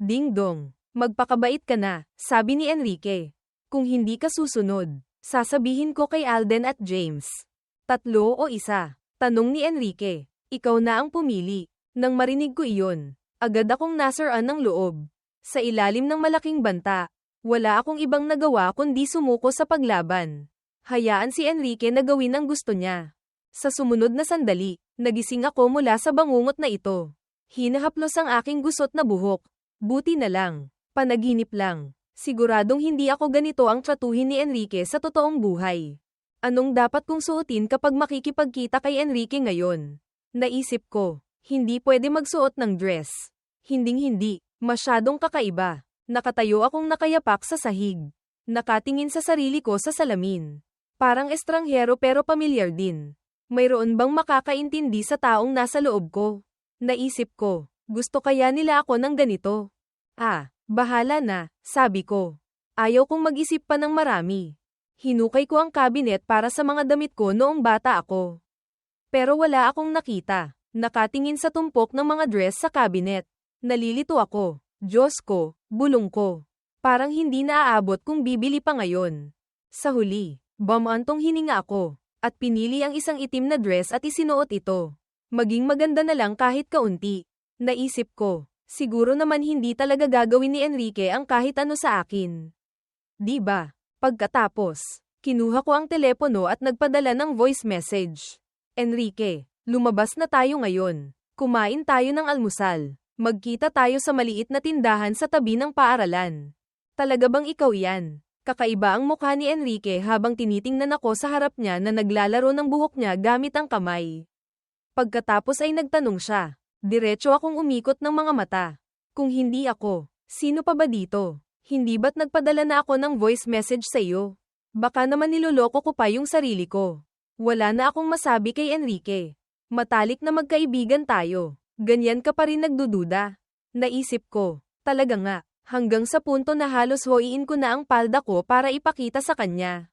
Ding dong, magpakabait ka na, sabi ni Enrique. Kung hindi ka susunod, sasabihin ko kay Alden at James. 3 o 1? Tanong ni Enrique. Ikaw na ang pumili. Nang marinig ko iyon, agad akong nasiraan ng loob. Sa ilalim ng malaking banta, wala akong ibang nagawa kundi sumuko sa paglaban. Hayaan si Enrique na gawin ang gusto niya. Sa sumunod na sandali, nagising ako mula sa bangungot na ito. Hinahaplos ang aking gusot na buhok. Buti na lang. Panaginip lang. Siguradong hindi ako ganito ang tratuhin ni Enrique sa totoong buhay. Anong dapat kong suotin kapag makikipagkita kay Enrique ngayon? Naisip ko, hindi pwede magsuot ng dress. Hinding-hindi, masyadong kakaiba. Nakatayo akong nakayapak sa sahig. Nakatingin sa sarili ko sa salamin. Parang estranghero pero pamilyar din. Mayroon bang makakaintindi sa taong nasa loob ko? Naisip ko, gusto kaya nila ako ng ganito? Bahala na, sabi ko. Ayaw kong mag-isip pa ng marami. Hinukay ko ang kabinet para sa mga damit ko noong bata ako. Pero wala akong nakita. Nakatingin sa tumpok ng mga dress sa kabinet. Nalilito ako. Diyos ko, bulong ko. Parang hindi naaabot kung bibili pa ngayon. Sa huli, bumantong hininga ako. At pinili ang isang itim na dress at isinuot ito. Maging maganda na lang kahit kaunti. Naisip ko, siguro naman hindi talaga gagawin ni Enrique ang kahit ano sa akin. Di ba? Pagkatapos, kinuha ko ang telepono at nagpadala ng voice message. Enrique, lumabas na tayo ngayon. Kumain tayo ng almusal. Magkita tayo sa maliit na tindahan sa tabi ng paaralan. Talaga bang ikaw yan? Kakaiba ang mukha ni Enrique habang tinitingnan ako sa harap niya na naglalaro ng buhok niya gamit ang kamay. Pagkatapos ay nagtanong siya. Diretso akong umikot ng mga mata. Kung hindi ako, sino pa ba dito? Hindi ba't nagpadala na ako ng voice message sa iyo? Baka naman niloloko ko pa yung sarili ko. Wala na akong masabi kay Enrique. Matalik na magkaibigan tayo. Ganyan ka pa rin nagdududa. Naisip ko, talaga nga. Hanggang sa punto na halos hoiin ko na ang palda ko para ipakita sa kanya.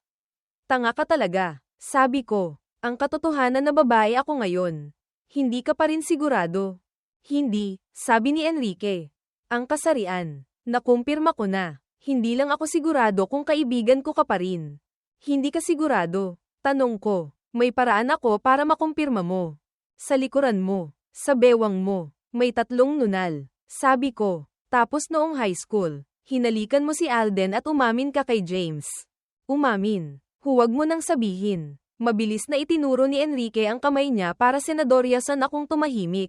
Tanga ka talaga, sabi ko. Ang katotohanan na babae ako ngayon. Hindi ka pa rin sigurado. Hindi, sabi ni Enrique. Ang kasarian, nakumpirma ko na. Hindi lang ako sigurado kung kaibigan ko ka pa rin. Hindi ka sigurado, tanong ko. May paraan ako para makumpirma mo. Sa likuran mo, sa bewang mo, may 3 nunal, sabi ko. Tapos noong high school, hinalikan mo si Alden at umamin ka kay James. Umamin. Huwag mo nang sabihin. Mabilis na itinuro ni Enrique ang kamay niya para senadoryasan akong tumahimik.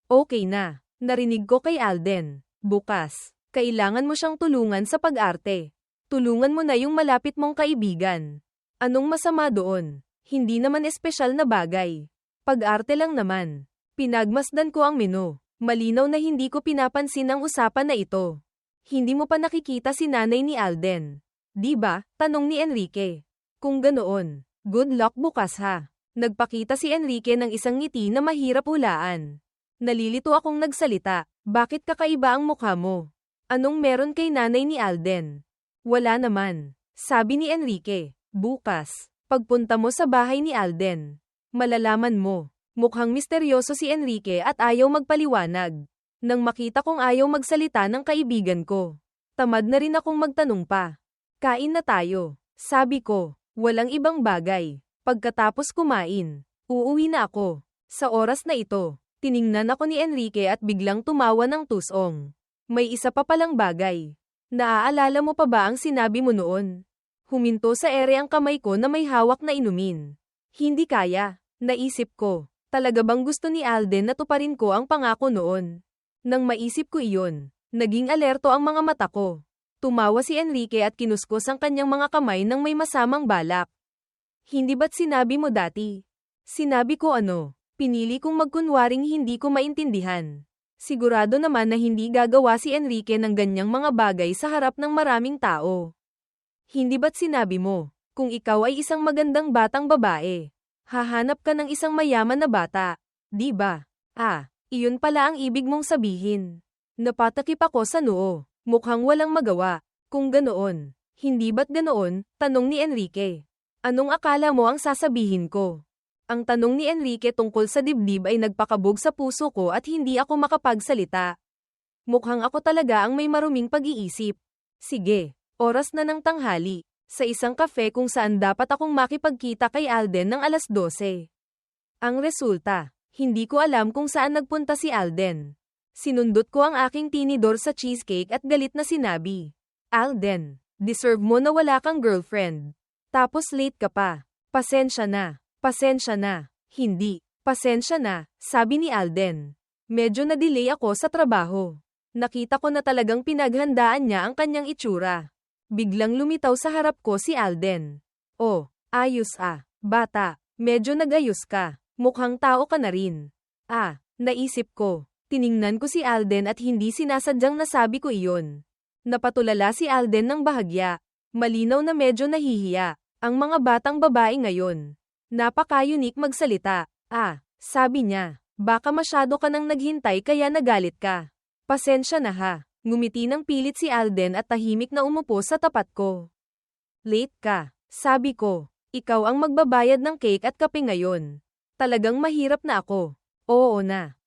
Okay na. Narinig ko kay Alden. Bukas, kailangan mo siyang tulungan sa pag-arte. Tulungan mo na yung malapit mong kaibigan. Anong masama doon? Hindi naman espesyal na bagay. Pag-arte lang naman. Pinagmasdan ko ang menu. Malinaw na hindi ko pinapansin ang usapan na ito. Hindi mo pa nakikita si nanay ni Alden. Di ba? Tanong ni Enrique. Kung ganoon, good luck bukas ha. Nagpakita si Enrique ng isang ngiti na mahirap hulaan. Nalilito akong nagsalita. Bakit kakaiba ang mukha mo? Anong meron kay nanay ni Alden? Wala naman. Sabi ni Enrique. Bukas, pagpunta mo sa bahay ni Alden, malalaman mo. Mukhang misteryoso si Enrique at ayaw magpaliwanag. Nang makita kong ayaw magsalita ng kaibigan ko, tamad na rin akong magtanong pa. Kain na tayo, sabi ko. Walang ibang bagay. Pagkatapos kumain, uuwi na ako. Sa oras na ito, tiningnan ako ni Enrique at biglang tumawa ng tusong. May isa pa palang bagay. Naaalala mo pa ba ang sinabi mo noon? Huminto sa ere ang kamay ko na may hawak na inumin. Hindi kaya, naisip ko. Talaga bang gusto ni Alden na tuparin ko ang pangako noon? Nang maisip ko iyon, naging alerto ang mga mata ko. Tumawa si Enrique at kinuskos ang kanyang mga kamay ng may masamang balak. Hindi ba't sinabi mo dati? Sinabi ko pinili kong magkunwaring hindi ko maintindihan. Sigurado naman na hindi gagawa si Enrique ng ganyang mga bagay sa harap ng maraming tao. Hindi ba't sinabi mo, kung ikaw ay isang magandang batang babae, hahanap ka ng isang mayaman na bata, di ba? Iyon pala ang ibig mong sabihin. Napatakip ako sa noo, mukhang walang magawa. Kung ganoon, hindi ba't ganoon? Tanong ni Enrique. Anong akala mo ang sasabihin ko? Ang tanong ni Enrique tungkol sa dibdib ay nagpakabog sa puso ko at hindi ako makapagsalita. Mukhang ako talaga ang may maruming pag-iisip. Sige, oras na ng tanghali, sa isang kafe kung saan dapat akong makipagkita kay Alden ng alas 12. Ang resulta, hindi ko alam kung saan nagpunta si Alden. Sinundot ko ang aking tinidor sa cheesecake at galit na sinabi, Alden, deserve mo na wala kang girlfriend. Tapos late ka pa. Pasensya na. Pasensya na. Hindi. Pasensya na, sabi ni Alden. Medyo na-delay ako sa trabaho. Nakita ko na talagang pinaghandaan niya ang kanyang itsura. Biglang lumitaw sa harap ko si Alden. Oh, ayos bata. Medyo nag-ayos ka. Mukhang tao ka na rin. Naisip ko. Tiningnan ko si Alden at hindi sinasadyang nasabi ko iyon. Napatulala si Alden ng bahagya. Malinaw na medyo nahihiya. Ang mga batang babae ngayon. Napaka-unique magsalita. Sabi niya, baka masyado ka nang naghintay kaya nagalit ka. Pasensya na Ngumiti ng pilit si Alden at tahimik na umupo sa tapat ko. Late ka, sabi ko. Ikaw ang magbabayad ng cake at kape ngayon. Talagang mahirap na ako. Oo na,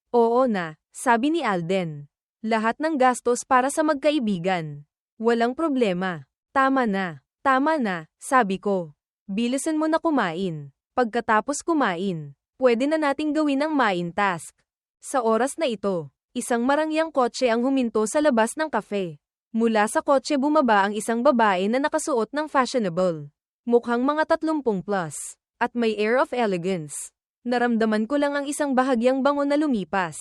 sabi ni Alden. Lahat ng gastos para sa magkaibigan. Walang problema. Tama na, sabi ko. Bilisan mo na kumain. Pagkatapos kumain, pwede na nating gawin ang main task. Sa oras na ito, isang marangyang kotse ang huminto sa labas ng kafe. Mula sa kotse bumaba ang isang babae na nakasuot ng fashionable. Mukhang mga 30 plus, at may air of elegance. Naramdaman ko lang ang isang bahagyang bango na lumipas.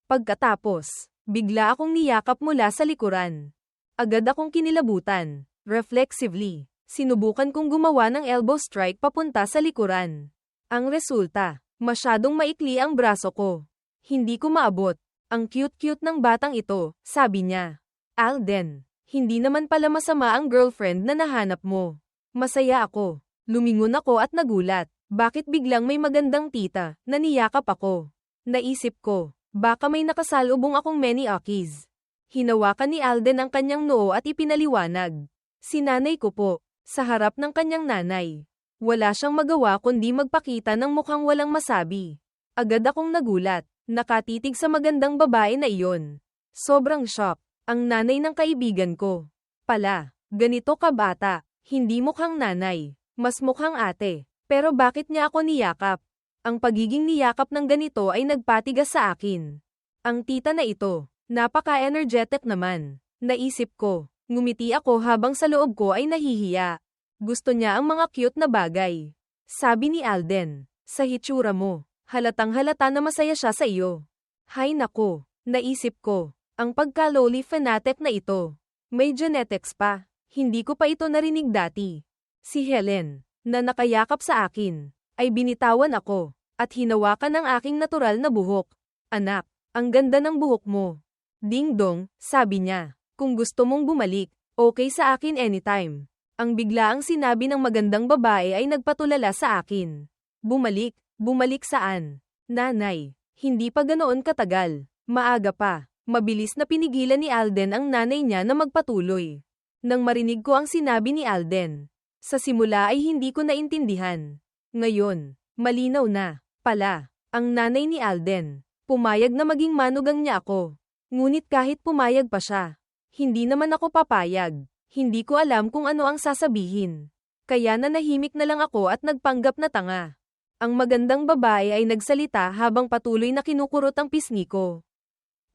Pagkatapos, bigla akong niyakap mula sa likuran. Agad akong kinilabutan. Reflexively, sinubukan kong gumawa ng elbow strike papunta sa likuran. Ang resulta, masyadong maikli ang braso ko. Hindi ko maabot. Ang cute-cute ng batang ito, sabi niya. Alden, hindi naman pala masama ang girlfriend na nahanap mo. Masaya ako. Lumingon ako at nagulat. Bakit biglang may magandang tita na niyakap ako? Naisip ko, baka may nakasalubong akong many akis. Hinawakan ni Alden ang kanyang noo at ipinaliwanag. Si nanay ko po, sa harap ng kanyang nanay. Wala siyang magawa kundi magpakita ng mukhang walang masabi. Agad akong nagulat, nakatitig sa magandang babae na iyon. Sobrang shock, ang nanay ng kaibigan ko. Pala, ganito ka bata, hindi mukhang nanay, mas mukhang ate. Pero bakit niya ako niyakap? Ang pagiging niyakap ng ganito ay nagpatigas sa akin. Ang tita na ito, napaka-energetic naman. Naisip ko. Ngumiti ako habang sa loob ko ay nahihiya. Gusto niya ang mga cute na bagay. Sabi ni Alden, sa hitsura mo, halatang-halata na masaya siya sa iyo. Hay nako, naisip ko, ang pagka-loli fanatic na ito. May genetics pa, hindi ko pa ito narinig dati. Si Helen, na nakayakap sa akin, ay binitawan ako, at hinawakan ng aking natural na buhok. Anak, ang ganda ng buhok mo. Ding dong, sabi niya. Kung gusto mong bumalik, okay sa akin anytime. Ang biglaang sinabi ng magandang babae ay nagpatulala sa akin. Bumalik? Bumalik saan? Nanay, hindi pa ganoon katagal. Maaga pa. Mabilis na pinigilan ni Alden ang nanay niya na magpatuloy. Nang marinig ko ang sinabi ni Alden, sa simula ay hindi ko naintindihan. Ngayon, malinaw na. Pala, ang nanay ni Alden, pumayag na maging manugang niya ako. Ngunit kahit pumayag pa siya, hindi naman ako papayag. Hindi ko alam kung ano ang sasabihin. Kaya nanahimik na lang ako at nagpanggap na tanga. Ang magandang babae ay nagsalita habang patuloy na kinukurot ang pisngi ko.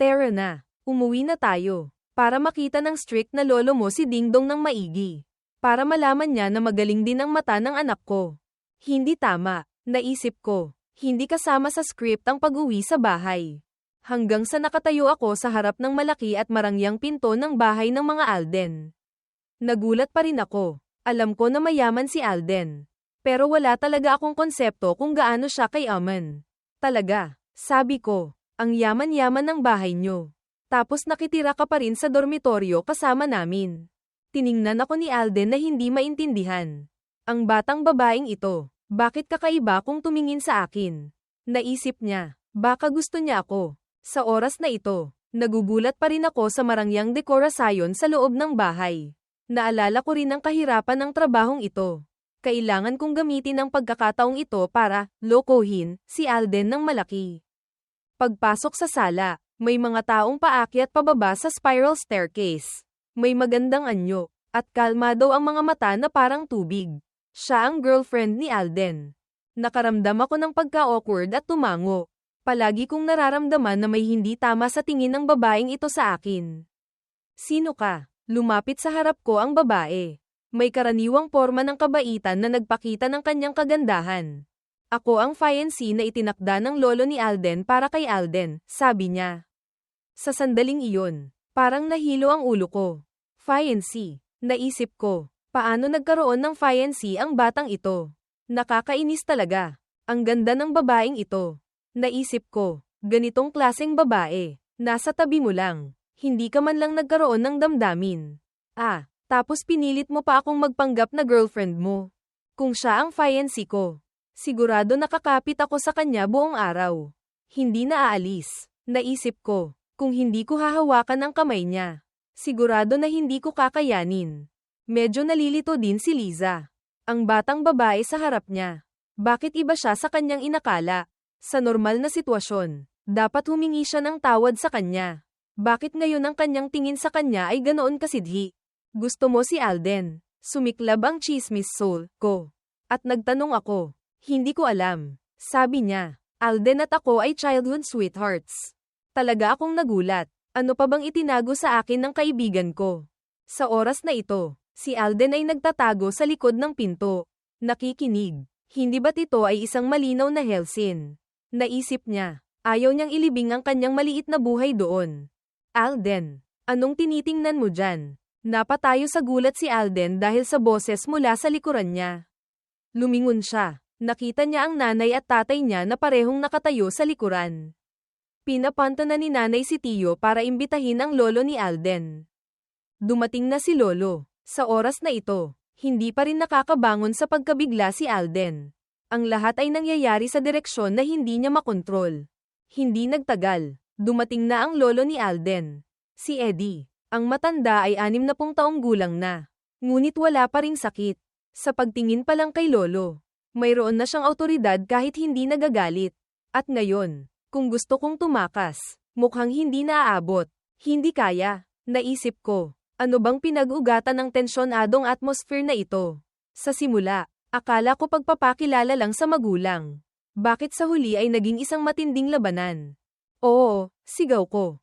Tara na, umuwi na tayo. Para makita ng strict na lolo mo si Dingdong ng maigi. Para malaman niya na magaling din ang mata ng anak ko. Hindi tama, naisip ko. Hindi kasama sa script ang pag-uwi sa bahay. Hanggang sa nakatayo ako sa harap ng malaki at marangyang pinto ng bahay ng mga Alden. Nagulat pa rin ako. Alam ko na mayaman si Alden. Pero wala talaga akong konsepto kung gaano siya kayaman. Talaga, sabi ko, ang yaman-yaman ng bahay nyo. Tapos nakitira ka pa rin sa dormitoryo kasama namin. Tiningnan ako ni Alden na hindi maintindihan. Ang batang babaeng ito, bakit kakaiba kung tumingin sa akin? Naisip niya, baka gusto niya ako. Sa oras na ito, nagugulat pa rin ako sa marangyang dekorasyon sa loob ng bahay. Naalala ko rin ang kahirapan ng trabahong ito. Kailangan kong gamitin ang pagkakataong ito para lokohin si Alden ng malaki. Pagpasok sa sala, may mga taong paakyat pababa sa spiral staircase. May magandang anyo, at kalmado ang mga mata na parang tubig. Siya ang girlfriend ni Alden. Nakaramdam ako ng pagka-awkward at tumango. Palagi kong nararamdaman na may hindi tama sa tingin ng babaeng ito sa akin. Sino ka? Lumapit sa harap ko ang babae. May karaniwang porma ng kabaitan na nagpakita ng kanyang kagandahan. Ako ang fiancé na itinakda ng lolo ni Alden para kay Alden, sabi niya. Sa sandaling iyon, parang nahilo ang ulo ko. Fiancé, naisip ko, paano nagkaroon ng fiancé ang batang ito? Nakakainis talaga. Ang ganda ng babaeng ito. Naisip ko, ganitong klaseng babae, nasa tabi mo lang, hindi ka man lang nagkaroon ng damdamin. Tapos pinilit mo pa akong magpanggap na girlfriend mo. Kung siya ang fiancé ko, sigurado nakakapit ako sa kanya buong araw. Hindi na aalis. Naisip ko, kung hindi ko hahawakan ang kamay niya, sigurado na hindi ko kakayanin. Medyo nalilito din si Liza. Ang batang babae sa harap niya. Bakit iba siya sa kanyang inakala? Sa normal na sitwasyon, dapat humingi siya ng tawad sa kanya. Bakit ngayon ang kanyang tingin sa kanya ay ganoon kasidhi? Gusto mo si Alden? Sumiklab ang chismis soul ko. At nagtanong ako. Hindi ko alam. Sabi niya, Alden at ako ay childhood sweethearts. Talaga akong nagulat. Ano pa bang itinago sa akin ng kaibigan ko? Sa oras na ito, si Alden ay nagtatago sa likod ng pinto. Nakikinig. Hindi ba't ito ay isang malinaw na Helsin? Naisip niya. Ayaw niyang ilibing ang kanyang maliit na buhay doon. Alden, anong tinitingnan mo dyan? Napatayo sa gulat si Alden dahil sa boses mula sa likuran niya. Lumingon siya. Nakita niya ang nanay at tatay niya na parehong nakatayo sa likuran. Pinapunta na ni nanay si Tio para imbitahin ang lolo ni Alden. Dumating na si lolo. Sa oras na ito, hindi pa rin nakakabangon sa pagkabigla si Alden. Ang lahat ay nangyayari sa direksyon na hindi niya makontrol. Hindi nagtagal. Dumating na ang lolo ni Alden. Si Eddie. Ang matanda ay 60 taong gulang na. Ngunit wala pa ring sakit. Sa pagtingin pa lang kay lolo, mayroon na siyang awtoridad kahit hindi nagagalit. At ngayon, kung gusto kong tumakas, mukhang hindi naaabot. Hindi kaya. Naisip ko, ano bang pinag-ugatan ng tensyonadong atmosphere na ito? Sa simula, akala ko pagpapakilala lang sa magulang. Bakit sa huli ay naging isang matinding labanan? Oo, sigaw ko.